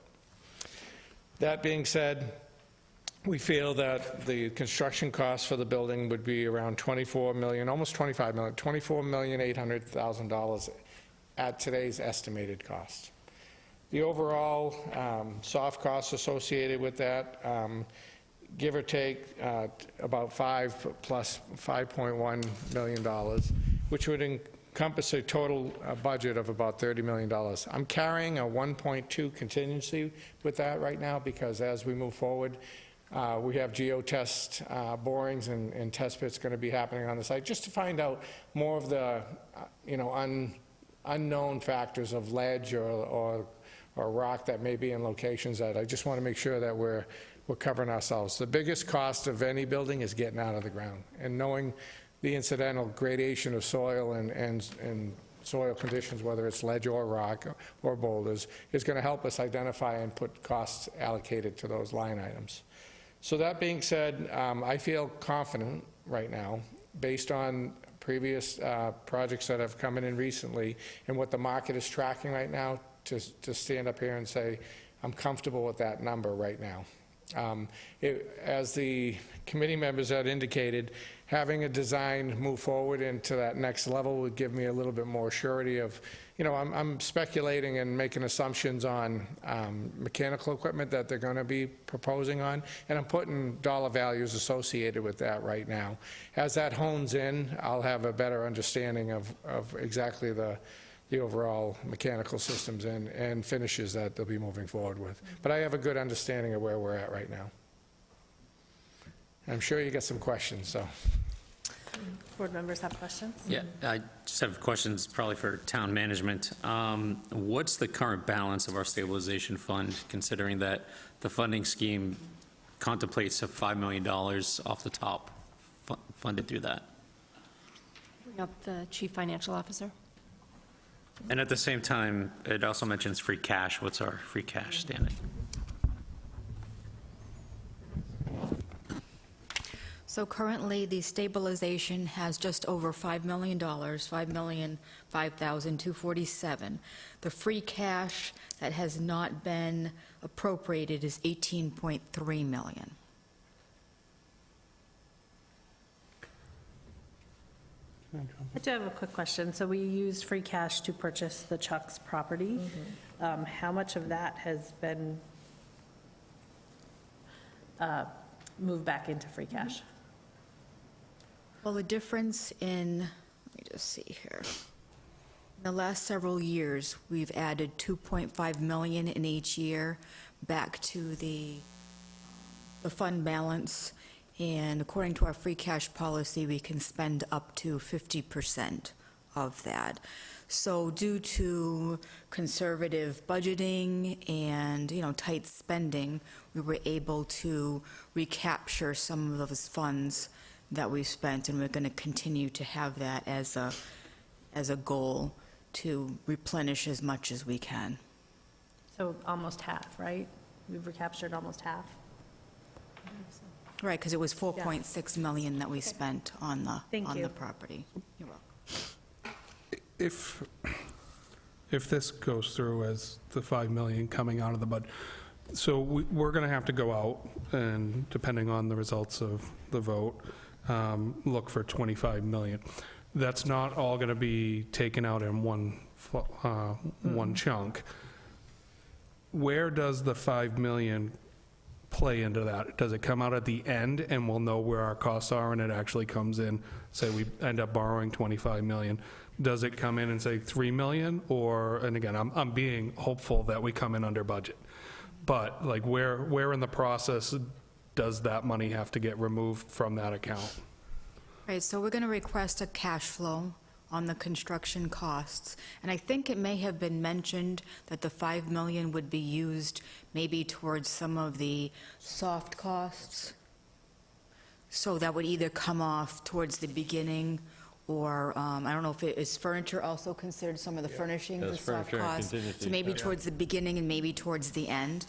That being said, we feel that the construction cost for the building would be around $24 million, almost $25 million, $24,800,000 at today's estimated cost. The overall soft costs associated with that, give or take about $5.1 million, which would encompass a total budget of about $30 million. I'm carrying a 1.2 contingency with that right now because as we move forward, we have geotest borings and test pits going to be happening on the site just to find out more of the unknown factors of ledge or rock that may be in locations that I just want to make sure that we're covering ourselves. The biggest cost of any building is getting out of the ground and knowing the incidental gradation of soil and soil conditions, whether it's ledge or rock or boulders, is going to help us identify and put costs allocated to those line items. So that being said, I feel confident right now, based on previous projects that have come in recently and what the market is tracking right now, to stand up here and say, I'm comfortable with that number right now. As the committee members had indicated, having a design move forward into that next level would give me a little bit more surety of, I'm speculating and making assumptions on mechanical equipment that they're going to be proposing on, and I'm putting dollar values associated with that right now. As that hones in, I'll have a better understanding of exactly the overall mechanical systems and finishes that they'll be moving forward with. But I have a good understanding of where we're at right now. I'm sure you got some questions, so. Board members have questions? Yeah, I just have questions probably for town management. What's the current balance of our stabilization fund, considering that the funding scheme contemplates a $5 million off the top funded through that? Bring up the Chief Financial Officer. And at the same time, it also mentions free cash. What's our free cash standing? So currently, the stabilization has just over $5 million, $5,005,247. The free cash that has not been appropriated is $18.3 million. I do have a quick question. So we used free cash to purchase the Chuck's property. How much of that has been moved back into free cash? Well, the difference in, let me just see here. In the last several years, we've added $2.5 million in each year back to the fund balance. And according to our free cash policy, we can spend up to 50% of that. So due to conservative budgeting and, tight spending, we were able to recapture some of those funds that we spent, and we're going to continue to have that as a goal to replenish as much as we can. So almost half, right? We've recaptured almost half. Right, because it was $4.6 million that we spent on the Thank you. the property. You're welcome. If this goes through as the $5 million coming out of the budget, so we're going to have to go out and, depending on the results of the vote, look for $25 million. That's not all going to be taken out in one chunk. Where does the $5 million play into that? Does it come out at the end and we'll know where our costs are and it actually comes in, say we end up borrowing $25 million? Does it come in and say $3 million? Or, and again, I'm being hopeful that we come in under budget. But like where in the process does that money have to get removed from that account? Right, so we're going to request a cash flow on the construction costs. And I think it may have been mentioned that the $5 million would be used maybe towards some of the soft costs. So that would either come off towards the beginning, or I don't know if it is furniture also considered some of the furnishings, the Yes, soft furniture and costs. contingency, So maybe yeah. towards the beginning and maybe towards the end.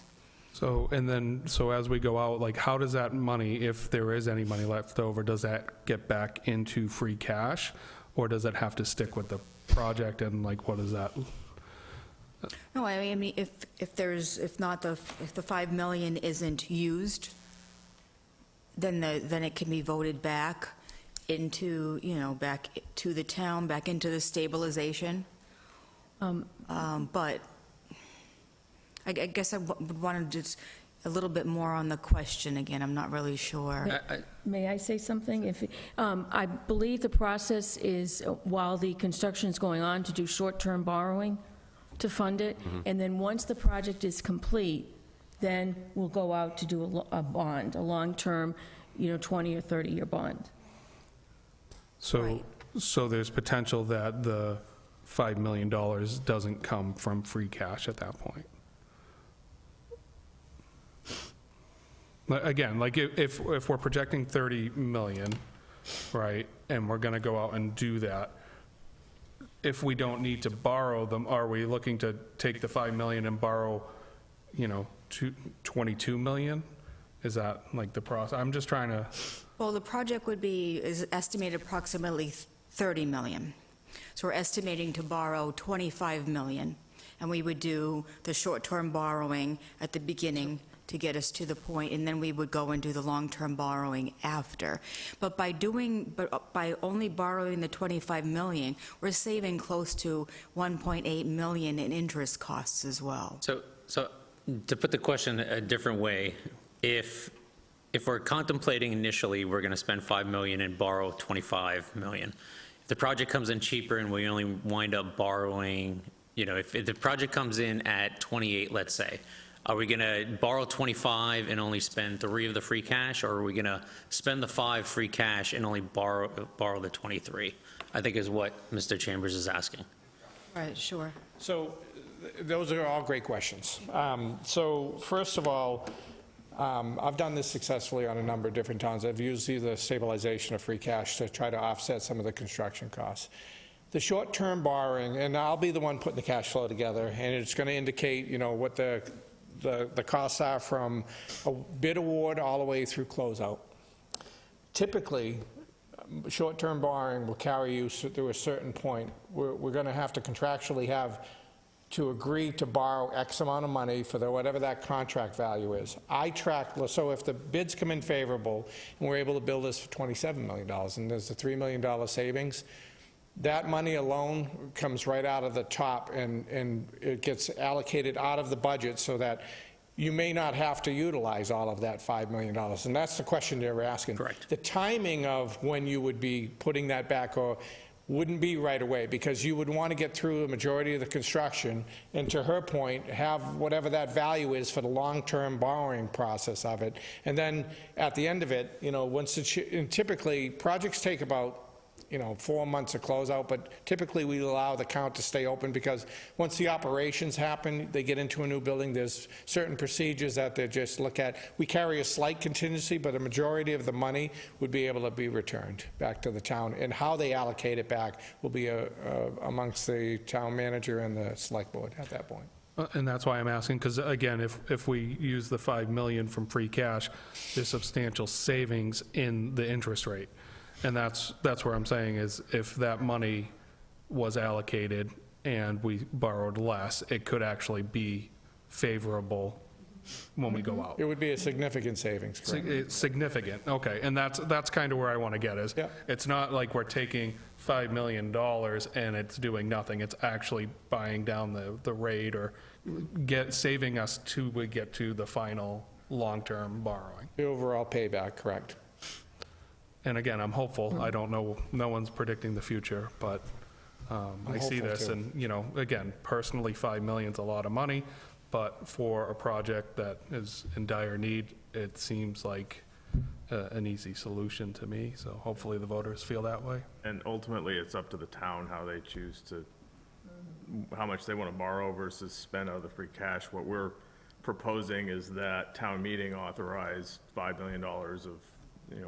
So, and then, so as we go out, like, how does that money, if there is any money left over, does that get back into free cash? Or does it have to stick with the project, and like, what is that? No, I mean, if the $5 million isn't used, then it can be voted back into, back to the town, back into the stabilization. But I guess I would want to just a little bit more on the question again. I'm not really sure. May I say something? I believe the process is, while the construction's going on, to do short-term borrowing to fund it, and then once the project is complete, then we'll go out to do a bond, a long-term, 20 or 30-year bond. So there's potential that the $5 million doesn't come from free cash at that point. Again, like if we're projecting 30 million, right, and we're gonna go out and do that, if we don't need to borrow them, are we looking to take the 5 million and borrow, 22 million? Is that like the process? I'm just trying to. Well, the project is estimated approximately 30 million. So we're estimating to borrow 25 million, and we would do the short-term borrowing at the beginning to get us to the point, and then we would go and do the long-term borrowing after. But by only borrowing the 25 million, we're saving close to 1.8 million in interest costs as well. So to put the question a different way, if we're contemplating initially we're going to spend 5 million and borrow 25 million, if the project comes in cheaper and we only wind up borrowing, if the project comes in at 28, let's say, are we going to borrow 25 and only spend 3 of the free cash, or are we going to spend the 5 free cash and only borrow the 23? I think is what Mr. Chambers is asking. Right, sure. So those are all great questions. So first of all, I've done this successfully on a number of different towns. I've used either stabilization or free cash to try to offset some of the construction costs. The short-term borrowing, and I'll be the one putting the cash flow together, and it's going to indicate, what the costs are from a bid award all the way through closeout. Typically, short-term borrowing will carry you through a certain point. We're going to have to contractually have to agree to borrow X amount of money for whatever that contract value is. So if the bids come in favorable and we're able to build this for $27 million and there's a $3 million savings, that money alone comes right out of the top and it gets allocated out of the budget so that you may not have to utilize all of that $5 million. And that's the question they were asking. Correct. The timing of when you would be putting that back or wouldn't be right away, because you would want to get through a majority of the construction and, to her point, have whatever that value is for the long-term borrowing process of it. And then at the end of it, and typically projects take about 4 months to close out, but typically we allow the count to stay open because once the operations happen, they get into a new building, there's certain procedures that they just look at. We carry a slight contingency, but a majority of the money would be able to be returned back to the town, and how they allocate it back will be amongst the town manager and the select board at that point. And that's why I'm asking, because again, if we use the 5 million from free cash, there's substantial savings in the interest rate. And that's where I'm saying is if that money was allocated and we borrowed less, it could actually be favorable when we go out. It would be a significant savings, correct? Significant, okay. And that's kind of where I want to get is, it's not like we're taking $5 million and it's doing nothing. It's actually buying down the rate or saving us till we get to the final long-term borrowing. The overall payback, correct. And again, I'm hopeful. I don't know, no one's predicting the future, but I see this and, again, personally, 5 million's a lot of money, but for a project that is in dire need, it seems like an easy solution to me. So hopefully the voters feel that way. And ultimately, it's up to the town how they choose how much they want to borrow versus spend out of the free cash. What we're proposing is that town meeting authorize $5 million of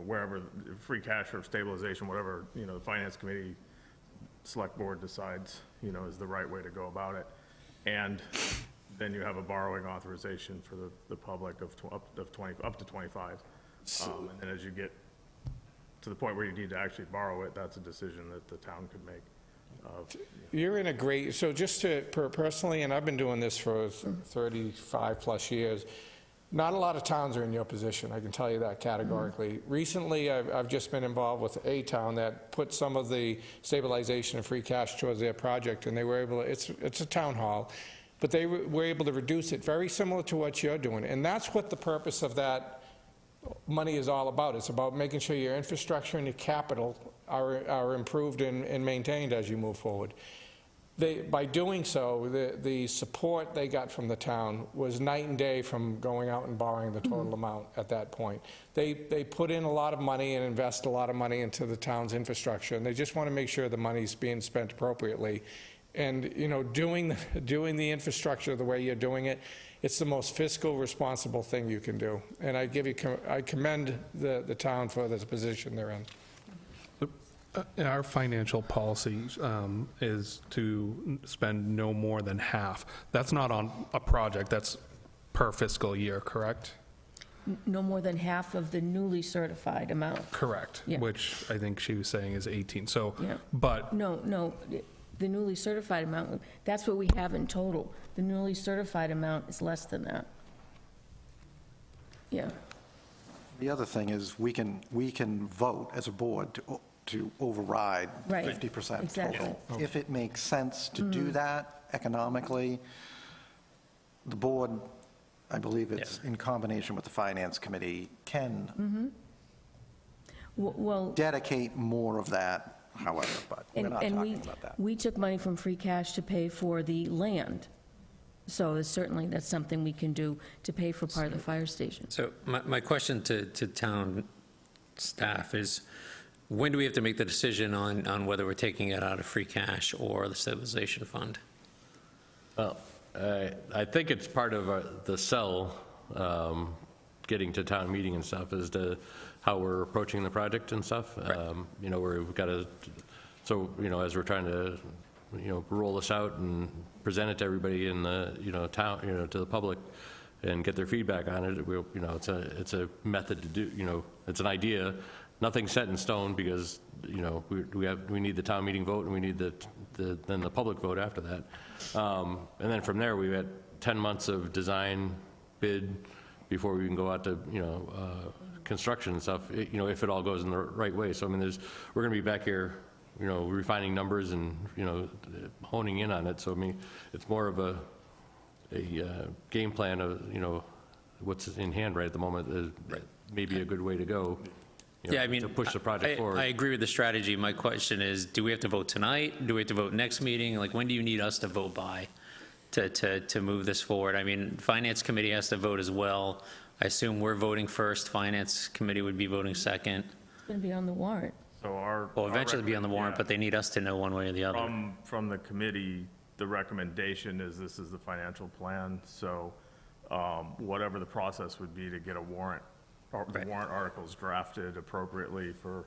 wherever, free cash or stabilization, whatever, the finance committee, select board decides, is the right way to go about it. And then you have a borrowing authorization for the public of up to 25. And then as you get to the point where you need to actually borrow it, that's a decision that the town could make. You're in a great, so just to, personally, and I've been doing this for 35 plus years, Not a lot of towns are in your position, I can tell you that categorically. Recently, I've just been involved with a town that put some of the stabilization of free cash towards their project, and they were able to, it's a town hall, but they were able to reduce it, very similar to what you're doing. And that's what the purpose of that money is all about. It's about making sure your infrastructure and your capital are improved and maintained as you move forward. By doing so, the support they got from the town was night and day from going out and borrowing the total amount at that point. They put in a lot of money and invest a lot of money into the town's infrastructure, and they just want to make sure the money's being spent appropriately. And, you know, doing the infrastructure the way you're doing it, it's the most fiscal responsible thing you can do. And I commend the town for the position they're in. Our financial policy is to spend no more than half. That's not on a project, that's per fiscal year, correct? No more than half of the newly certified amount. Correct, Yeah. which I think she was saying is 18, so, Yeah. but, No, the newly certified amount, that's what we have in total. The newly certified amount is less than that. Yeah. The other thing is, we can vote as a board to override Right, 50% exactly. total. If it makes sense to do that economically, the board, I believe it's in combination with the Finance Committee, can Well, dedicate more of that, however, but we're not talking about that. we took money from free cash to pay for the land. So certainly, that's something we can do to pay for part of the fire station. So my question to town staff is, when do we have to make the decision on whether we're taking it out of free cash or the stabilization fund? Well, I think it's part of the cell, getting to town meeting and stuff, as to how we're approaching the project and stuff. You know, we've got to, so, you know, as we're trying to, you know, roll this out and present it to everybody in the, you know, town, you know, to the public, and get their feedback on it, we'll, you know, it's a method to do, you know, it's an idea. Nothing's set in stone, because, you know, we need the town meeting vote, and we need then the public vote after that. And then from there, we've had 10 months of design bid before we can go out to, you know, construction and stuff, you know, if it all goes in the right way. So, I mean, we're going to be back here, you know, refining numbers and, you know, honing in on it. So, I mean, it's more of a game plan of, you know, what's in hand right at the moment is maybe a good way to go. You know, Yeah, I mean, to push the project forward. I agree with the strategy. My question is, do we have to vote tonight? Do we have to vote next meeting? Like, when do you need us to vote by to move this forward? I mean, Finance Committee has to vote as well. I assume we're voting first, Finance Committee would be voting second. It's going to be on the warrant. So our. Well, eventually be on the warrant, yeah. but they need us to know one way or the other. From the committee, the recommendation is this is the financial plan, so whatever the process would be to get a warrant, or the warrant articles drafted appropriately for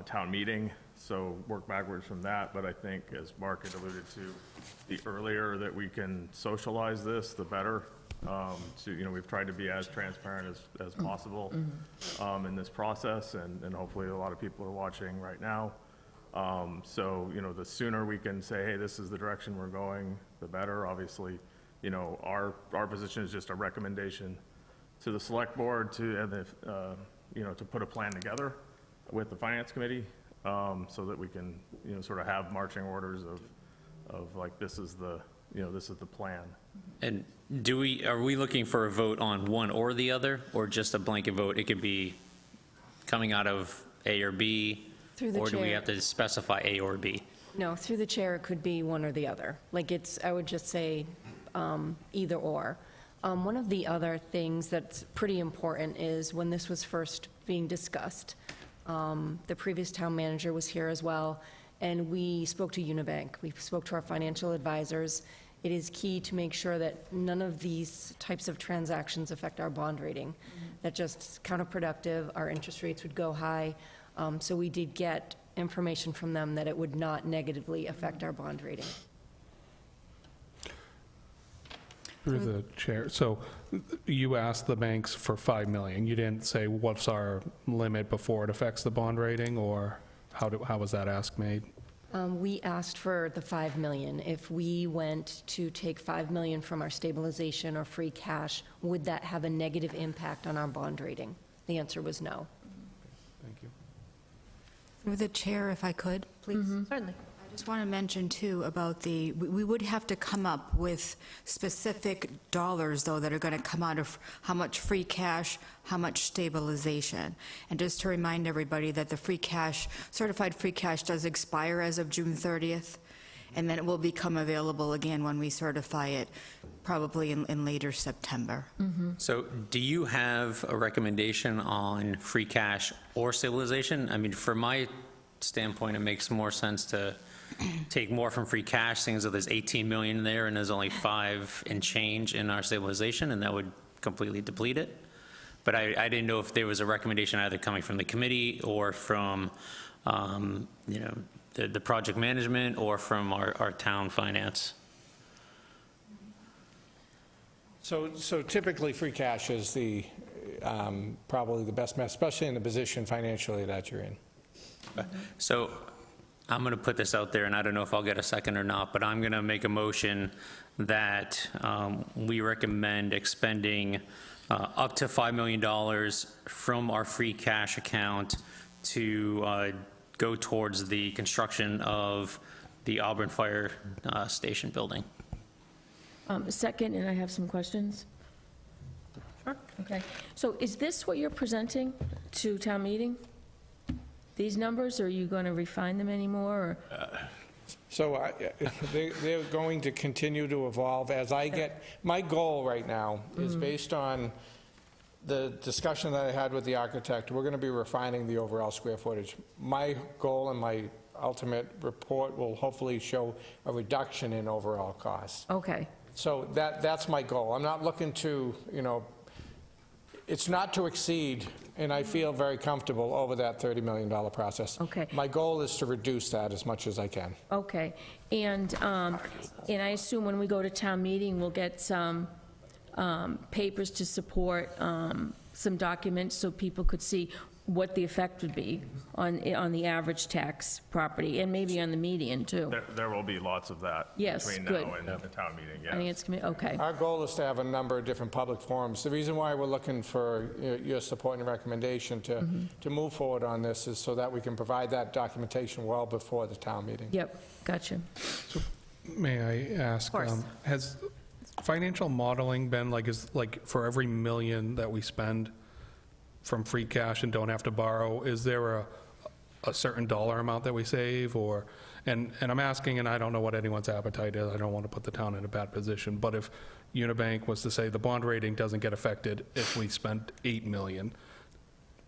town meeting, so work backwards from that. But I think, as Mark had alluded to, the earlier that we can socialize this, the better. You know, we've tried to be as transparent as possible in this process, and hopefully a lot of people are watching right now. So, you know, the sooner we can say, hey, this is the direction we're going, the better. Obviously, you know, our position is just a recommendation to the select board to, you know, to put a plan together with the Finance Committee, so that we can, you know, sort of have marching orders of like, this is the, you know, this is the plan. And are we looking for a vote on one or the other, or just a blanket vote? It could be coming out of A or B, Through the or do we chair. have to specify A or B? No, through the chair, it could be one or the other. Like, I would just say either or. One of the other things that's pretty important is when this was first being discussed, the previous town manager was here as well, and we spoke to Unibank. We spoke to our financial advisors. It is key to make sure that none of these types of transactions affect our bond rating. That just counterproductive. Our interest rates would go high. So we did get information from them that it would not negatively affect our bond rating. Through the chair, so you asked the banks for 5 million. You didn't say what's our limit before it affects the bond rating, or how was that ask made? We asked for the 5 million. If we went to take 5 million from our stabilization or free cash, would that have a negative impact on our bond rating? The answer was no. Thank you. Through the chair, if I could, please. Certainly. I just want to mention, too, about we would have to come up with specific dollars, though, that are going to come out of how much free cash, how much stabilization. And just to remind everybody that the free cash, certified free cash does expire as of June 30th, and then it will become available again when we certify it, probably in later September. So do you have a recommendation on free cash or stabilization? I mean, from my standpoint, it makes more sense to take more from free cash, seeing as though there's 18 million there and there's only 5 and change in our stabilization, and that would completely deplete it. But I didn't know if there was a recommendation either coming from the committee or from, the project management or from our town finance. So typically, free cash is the, probably the best, especially in the position financially that you're in. So I'm going to put this out there, and I don't know if I'll get a second or not, but I'm going to make a motion that we recommend expending up to $5 million from our free cash account to go towards the construction of the Auburn Fire Station building. Second, and I have some questions. Sure. Okay. So is this what you're presenting to town meeting? These numbers, or are you going to refine them anymore? So they're going to continue to evolve as I get, my goal right now is based on the discussion that I had with the architect. We're going to be refining the overall square footage. My goal and my ultimate report will hopefully show a reduction in overall costs. Okay. So that's my goal. I'm not looking to, it's not to exceed, and I feel very comfortable over that $30 million process. Okay. My goal is to reduce that as much as I can. Okay. And I assume when we go to town meeting, we'll get some papers to support some documents so people could see what the effect would be on the average tax property, and maybe on the median, too. There will be lots of that Yes, between good. now and the town meeting, I think yes. it's, okay. Our goal is to have a number of different public forums. The reason why we're looking for your support and recommendation to move forward on this is so that we can provide that documentation well before the town meeting. Yep, gotcha. May I ask, has financial modeling been like for every million that we spend from free cash and don't have to borrow, is there a certain dollar amount that we save, or, and I'm asking, and I don't know what anyone's appetite is, I don't want to put the town in a bad position, but if Unibank was to say the bond rating doesn't get affected if we spent 8 million,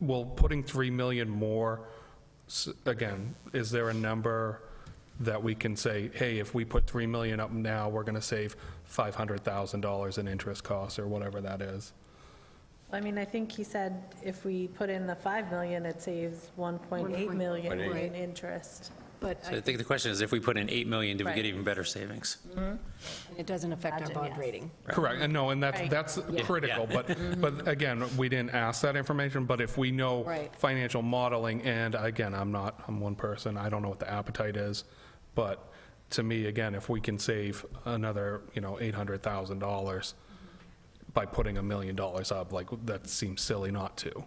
will putting 3 million more, again, is there a number that we can say, hey, if we put 3 million up now, we're going to save $500,000 in interest costs, or whatever that is? I mean, I think he said if we put in the 5 million, it saves 1.8 million in interest. But So I think the question is, if we put in 8 million, do we Right. get even better savings? it doesn't affect our bond rating. Correct, and no, and Right. that's critical, but again, we didn't ask that information, but if we know Right. financial modeling, and again, I'm one person, I don't know what the appetite is, but to me, again, if we can save another, $800,000 by putting $1 million up, that seems silly not to.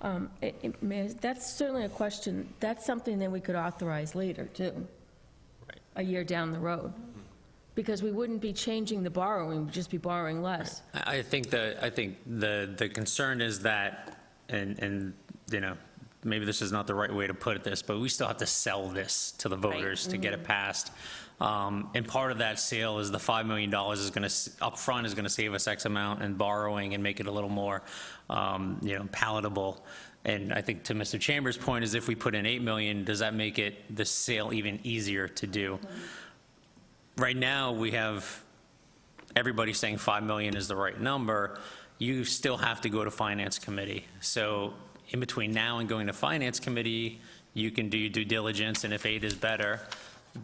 That's certainly a question, that's something that we could authorize later, too. Right. A year down the road. Because we wouldn't be changing the borrowing, we'd just be borrowing less. I think the concern is that, and maybe this is not the right way to put this, but we still have to sell this to the voters to get it passed. And part of that sale is the $5 million is going to, upfront is going to save us X amount in borrowing and make it a little more, palatable. And I think to Mr. Chambers' point is, if we put in 8 million, does that make it, the sale, even easier to do? Right now, we have everybody saying 5 million is the right number. You still have to go to Finance Committee. So in between now and going to Finance Committee, you can do your due diligence, and if 8 is better,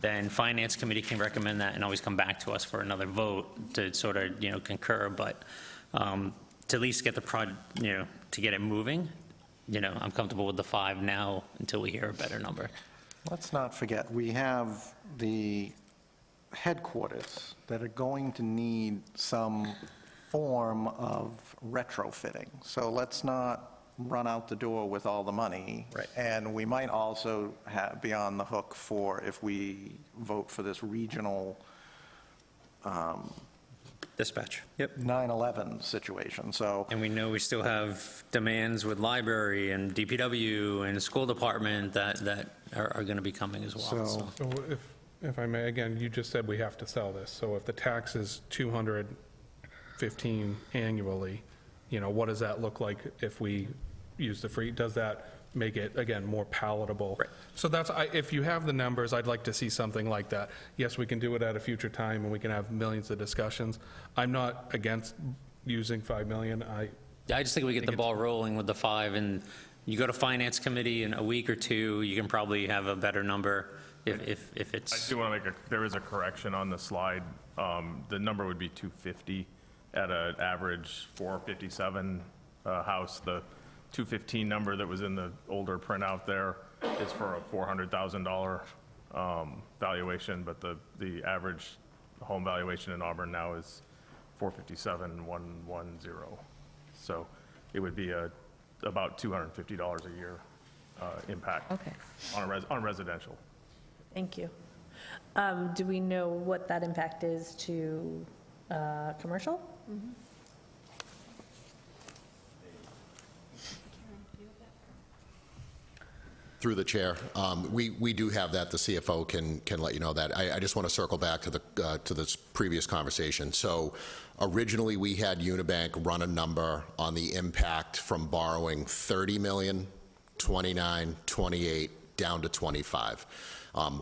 then Finance Committee can recommend that and always come back to us for another vote to sort of, concur. But to at least get the project, to get it moving, I'm comfortable with the 5 now until we hear a better number. Let's not forget, we have the headquarters that are going to need some form of retrofitting. So let's not run out the door with all the money. Right. And we might also be on the hook for, if we vote for this regional Dispatch, yep. 9/11 situation, so. And we know we still have demands with library and DPW and school department that are going to be coming as well. So- So if I may, again, you just said we have to sell this, so if the tax is 215 annually, what does that look like if we use the free, does that make it, again, more palatable? Right. So if you have the numbers, I'd like to see something like that. Yes, we can do it at a future time, and we can have millions of discussions. I'm not against using 5 million. I just think we get the ball rolling with the 5, and you go to finance committee in a week or two, you can probably have a better number if I it's, do want to there is a correction on the slide. The number would be 250 at an average 457 house. The 215 number that was in the older printout there is for a $400,000 valuation, but the average home valuation in Auburn now is 457,110. So it would be about $250 a year impact on residential. Thank you. Do we know what that impact is to commercial? Through the chair, we do have that. The CFO can let you know that. I just want to circle back to this previous conversation. So originally, we had Unibank run a number on the impact from borrowing 30 million, 29, 28, down to 25.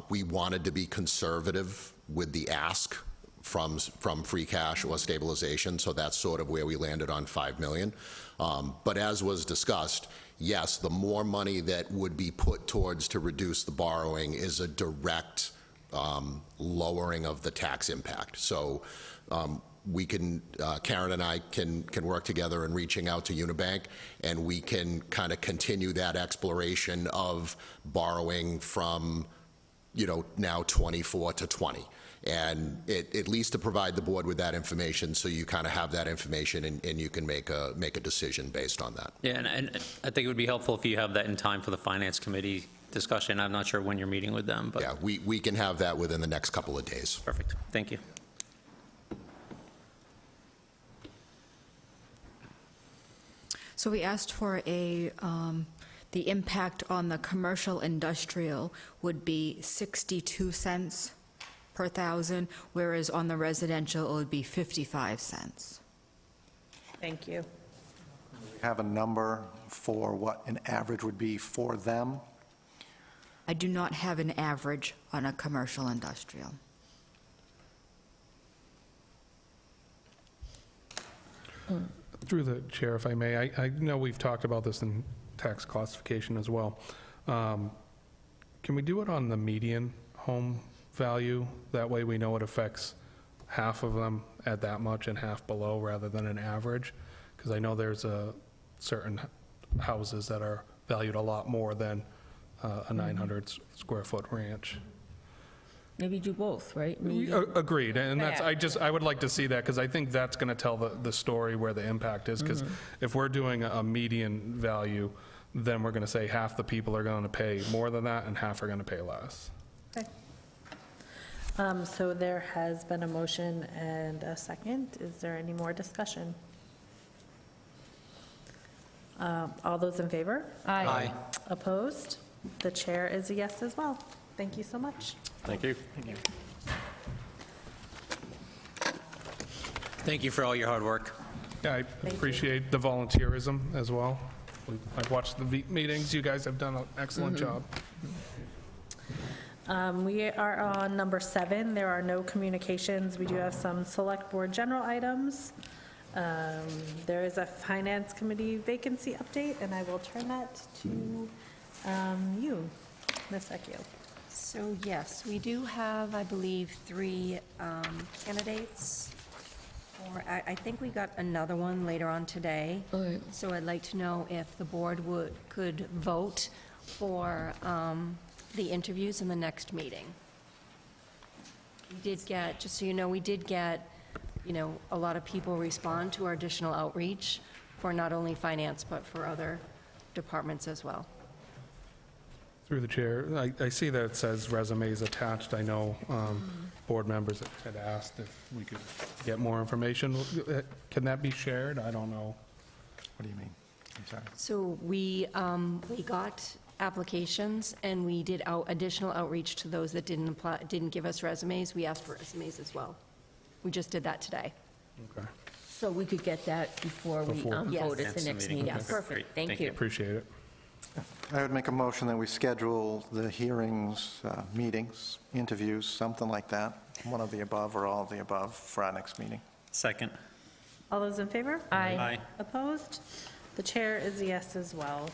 We wanted to be conservative with the ask from free cash or stabilization, so that's sort of where we landed on 5 million. But as was discussed, yes, the more money that would be put towards to reduce the borrowing is a direct lowering of the tax impact. So we can, Karen and I can work together in reaching out to Unibank, and we can kind of continue that exploration of borrowing from, now 24 to 20. And at least to provide the board with that information, so you kind of have that information and you can make a decision based on that. yeah, and I think it would be helpful if you have that in time for the finance committee discussion. I'm not sure when you're meeting with them, but. Yeah, we can have that within the next couple of days. Perfect, thank you. So we asked for the impact on the commercial industrial would be 62 cents per thousand, whereas on the residential, it would be 55 cents. Thank you. We have a number for what an average would be for them. I do not have an average on a commercial industrial. Through the chair, if I may, I know we've talked about this in tax classification as well. Can we do it on the median home value? That way we know it affects half of them at that much and half below, rather than an average? Because I know there's certain houses that are valued a lot more than a 900 square foot ranch. Maybe do both, right? Agreed, and I would like to see that, because I think that's going to tell the story where the impact is, because if we're doing a median value, then we're going to say half the people are going to pay more than that and half are going to pay less. Okay. So there has been a motion and a second. Is there any more discussion? All those in favor? Aye. Opposed? The chair is a yes as well. Thank you so much. Thank you. Thank you for all your hard work. Yeah, I appreciate the volunteerism as well. I've watched the meetings. You guys have done an excellent job. We are on number 7. There are no communications. We do have some select board general items. There is a finance committee vacancy update, and I will turn that to you, Ms. Vecchio. So yes, we do have, I believe, 3 candidates. Or I think we got another one later on today. Okay. So I'd like to know if the board could vote for the interviews in the next meeting. We did get, just so you know, we did get, a lot of people respond to our additional outreach for not only finance, but for other departments as well. Through the chair, I see that it says resumes attached. I know board members had asked if we could get more information. Can that be shared? I don't know. What do you mean? I'm sorry. So we got applications, and we did additional outreach to those that didn't give us resumes. We asked for resumes as well. We just did that today. Okay. So we could get that before we Before. vote at the Yes. next meeting? Yes. Perfect, thank you. Appreciate it. I would make a motion that we schedule the hearings, meetings, interviews, something like that, one of the above or all of the above for our next meeting. Second. All those in favor? Aye. Opposed? The chair is a yes as well.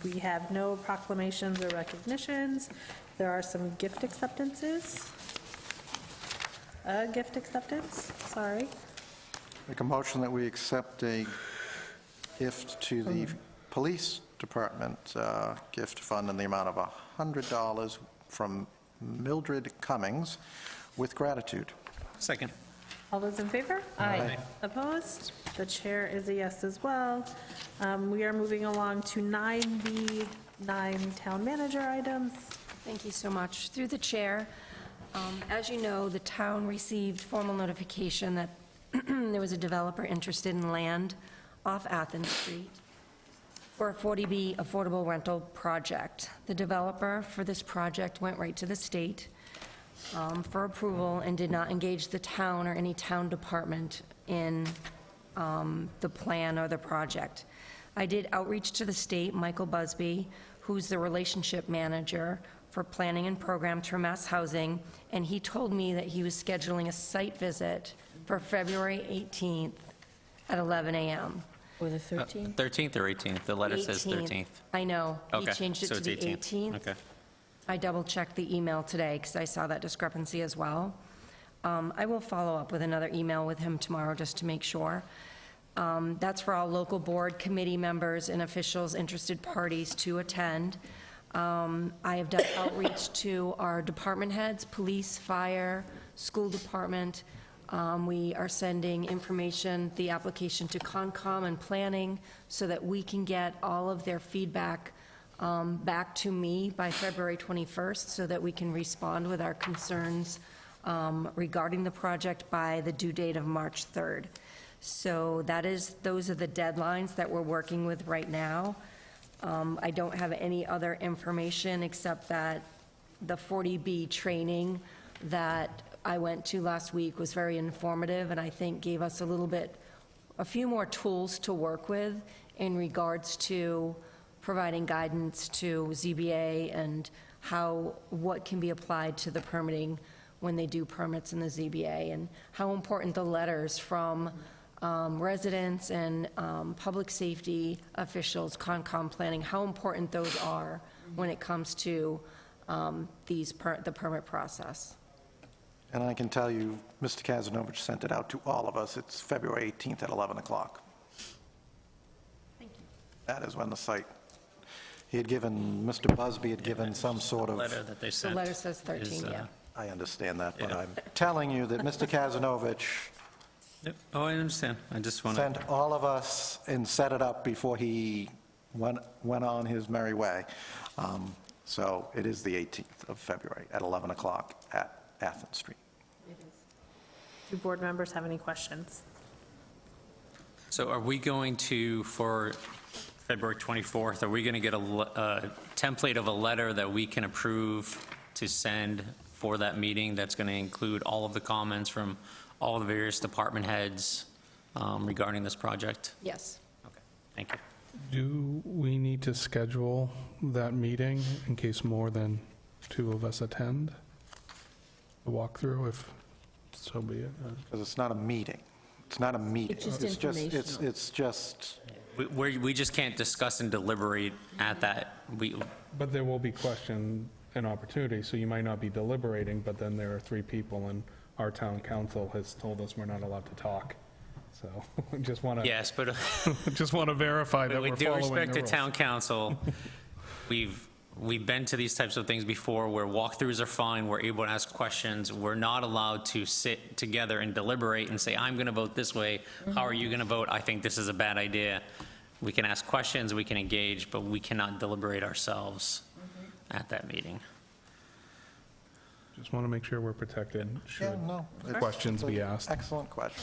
We have no proclamations or recognitions. There are some gift acceptances. Gift acceptance, sorry. Make a motion that we accept a gift to the police department gift fund in the amount of $100 from Mildred Cummings with gratitude. Second. All those in favor? Aye. Opposed? The chair is a yes as well. We are moving along to 9B, 9 town manager items. Thank you so much. Through the chair, as you know, the town received formal notification that there was a developer interested in land off Athens Street for a 40B affordable rental project. The developer for this project went right to the state for approval and did not engage the town or any town department in the plan or the project. I did outreach to the state, Michael Busby, who's the relationship manager for planning and program through Mass Housing, and he told me that he was scheduling a site visit for February 18th at 11 a.m. Or the 13th? 13th or 18th? The letter says 18th. 13th. I know. He Okay, changed it so to it's the 18th. 18th. Okay. I double-checked the email today because I saw that discrepancy as well. I will follow up with another email with him tomorrow just to make sure. That's for all local board, committee members, and officials, interested parties to attend. I have done outreach to our department heads, police, fire, school department. We are sending information, the application to Concom and planning so that we can get all of their feedback back to me by February 21st so that we can respond with our concerns regarding the project by the due date of March 3rd. So those are the deadlines that we're working with right now. I don't have any other information except that the 40B training that I went to last week was very informative and I think gave us a few more tools to work with in regards to providing guidance to ZBA and what can be applied to the permitting when they do permits in the ZBA, and how important the letters from residents and public safety officials, Concom planning, how important those are when it comes to the permit process. And I can tell you, Mr. Kazanovich sent it out to all of us. It's February 18th at 11 o'clock. Thank you. That is when the site, Mr. Busby had given some sort of... Letter that they The sent. letter says 13, yeah. I understand that, but Yeah. I'm telling you that Mr. Kazanovich Yep. Oh, I understand. I just want to, sent all of us and set it up before he went on his merry way. So it is the 18th of February at 11 o'clock at Athens Street. Do board members have any questions? so are we going to, for February 24th, are we going to get a template of a letter that we can approve to send for that meeting that's going to include all of the comments from all the various department heads regarding this project? Yes. Okay, thank you. Do we need to schedule that meeting in case more than 2 of us attend? The walkthrough, if so be it. Because it's not a meeting. It's not a meeting. It's just informational. It's just, We just can't discuss and deliberate at that. But there will be question and opportunity, so you might not be deliberating, but then there are 3 people, and our town council has told us we're not allowed to talk. So we just want to... Yes, but Just want to verify that but we're with due following the respect to rules. town council, we're we've been to these types of things before where walkthroughs are fine, we're able to ask questions. We're not allowed to sit together and deliberate and say, I'm going to vote this way. How are you going to vote? I think this is a bad idea. We can ask questions, we can engage, but we cannot deliberate ourselves at that meeting. Just want to make sure we're protected. Yeah, Should no. it's- questions it's be an asked? Excellent question.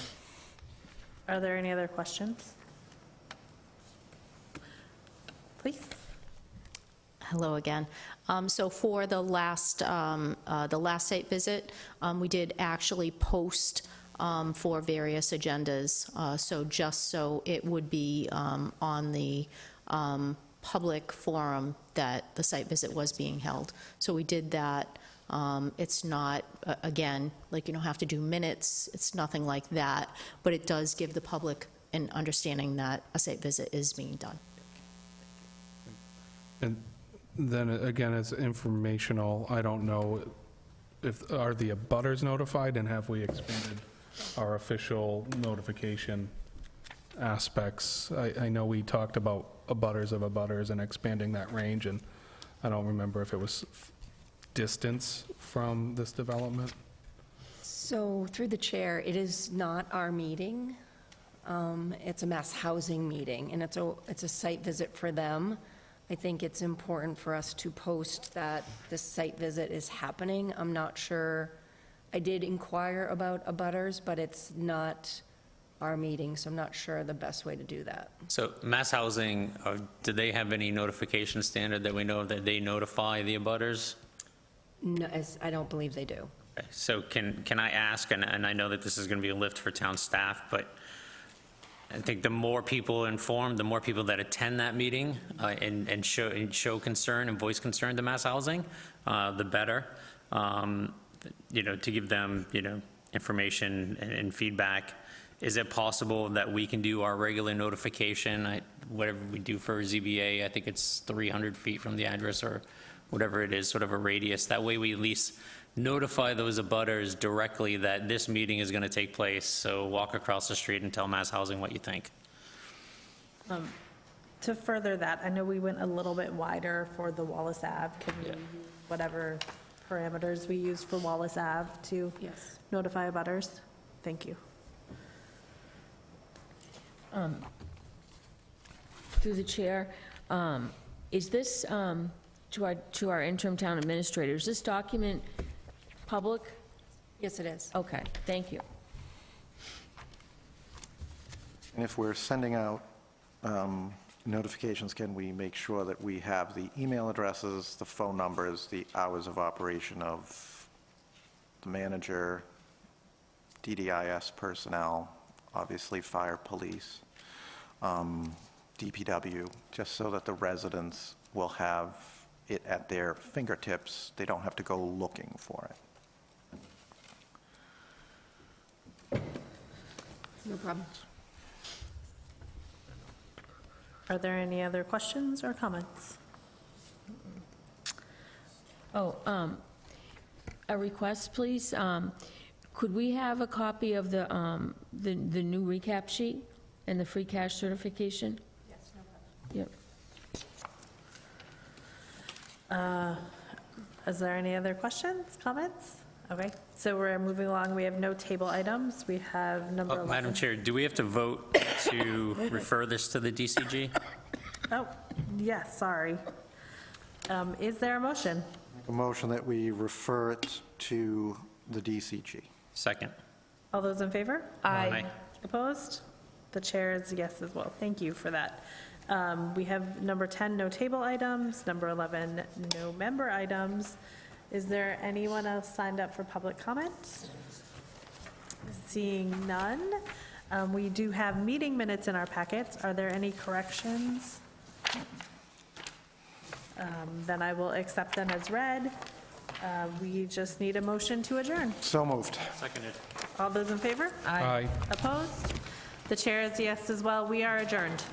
Are there any other questions? Please. Hello again. So for the last site visit, we did actually post for various agendas, so just so it would be on the public forum that the site visit was being held. So we did that. It's not, again, like you don't have to do minutes, it's nothing like that, but it does give the public an understanding that a site visit is being done. And then, again, it's informational. I don't know if, are the abutters notified, and have we expanded our official notification aspects? I know we talked about abutters and expanding that range, and I don't remember if it was distance from this development. So through the chair, it is not our meeting. It's a mass housing meeting, and it's a site visit for them. I think it's important for us to post that this site visit is happening. I'm not sure, I did inquire about abutters, but it's not our meeting, so I'm not sure the best way to do that. So mass housing, do they have any notification standard that we know that they notify the abutters? No, I don't believe they do. Okay, so can I ask, and I know that this is going to be a lift for town staff, but I think the more people informed, the more people that attend that meeting and show concern and voice concern to mass housing, the better. To give them, information and feedback. Is it possible that we can do our regular notification, whatever we do for ZBA, I think it's 300 feet from the address or whatever it is, sort of a radius. That way we at least notify those abutters directly that this meeting is going to take place. So walk across the street and tell mass housing what you think. To further that, I know we went a little bit wider for the Wallace Ave. Can we use whatever parameters we used for Wallace Ave to notify abutters? Thank you. Through the chair, is this, to our interim town administrator, is this document public? Yes, it is. Okay, thank you. And if we're sending out notifications, can we make sure that we have the email addresses, the phone numbers, the hours of operation of the manager, DDIS personnel, obviously fire, police, DPW, just so that the residents will have it at their fingertips. They don't have to go looking for it. No problem. Are there any other questions or comments? Oh, a request, please. Could we have a copy of the new recap sheet and the free cash certification? Yes, no problem. Yep. Is there any other questions, comments? Okay, so we're moving along. We have no table items. We have number 11. Madam Chair, do we have to vote to refer this to the DCG? Oh, yes, sorry. Is there a motion? Make a motion that we refer it to the DCG. Second. All those in favor? Aye. Opposed? The chair is yes as well. Thank you for that. We have number 10, no table items. Number 11, no member items. Is there anyone else signed up for public comment? Seeing none. We do have meeting minutes in our packets. Are there any corrections? Then I will accept them as read. We just need a motion to adjourn. So moved. Seconded. All those in favor? Aye. Opposed? The chair is yes as well. We are adjourned.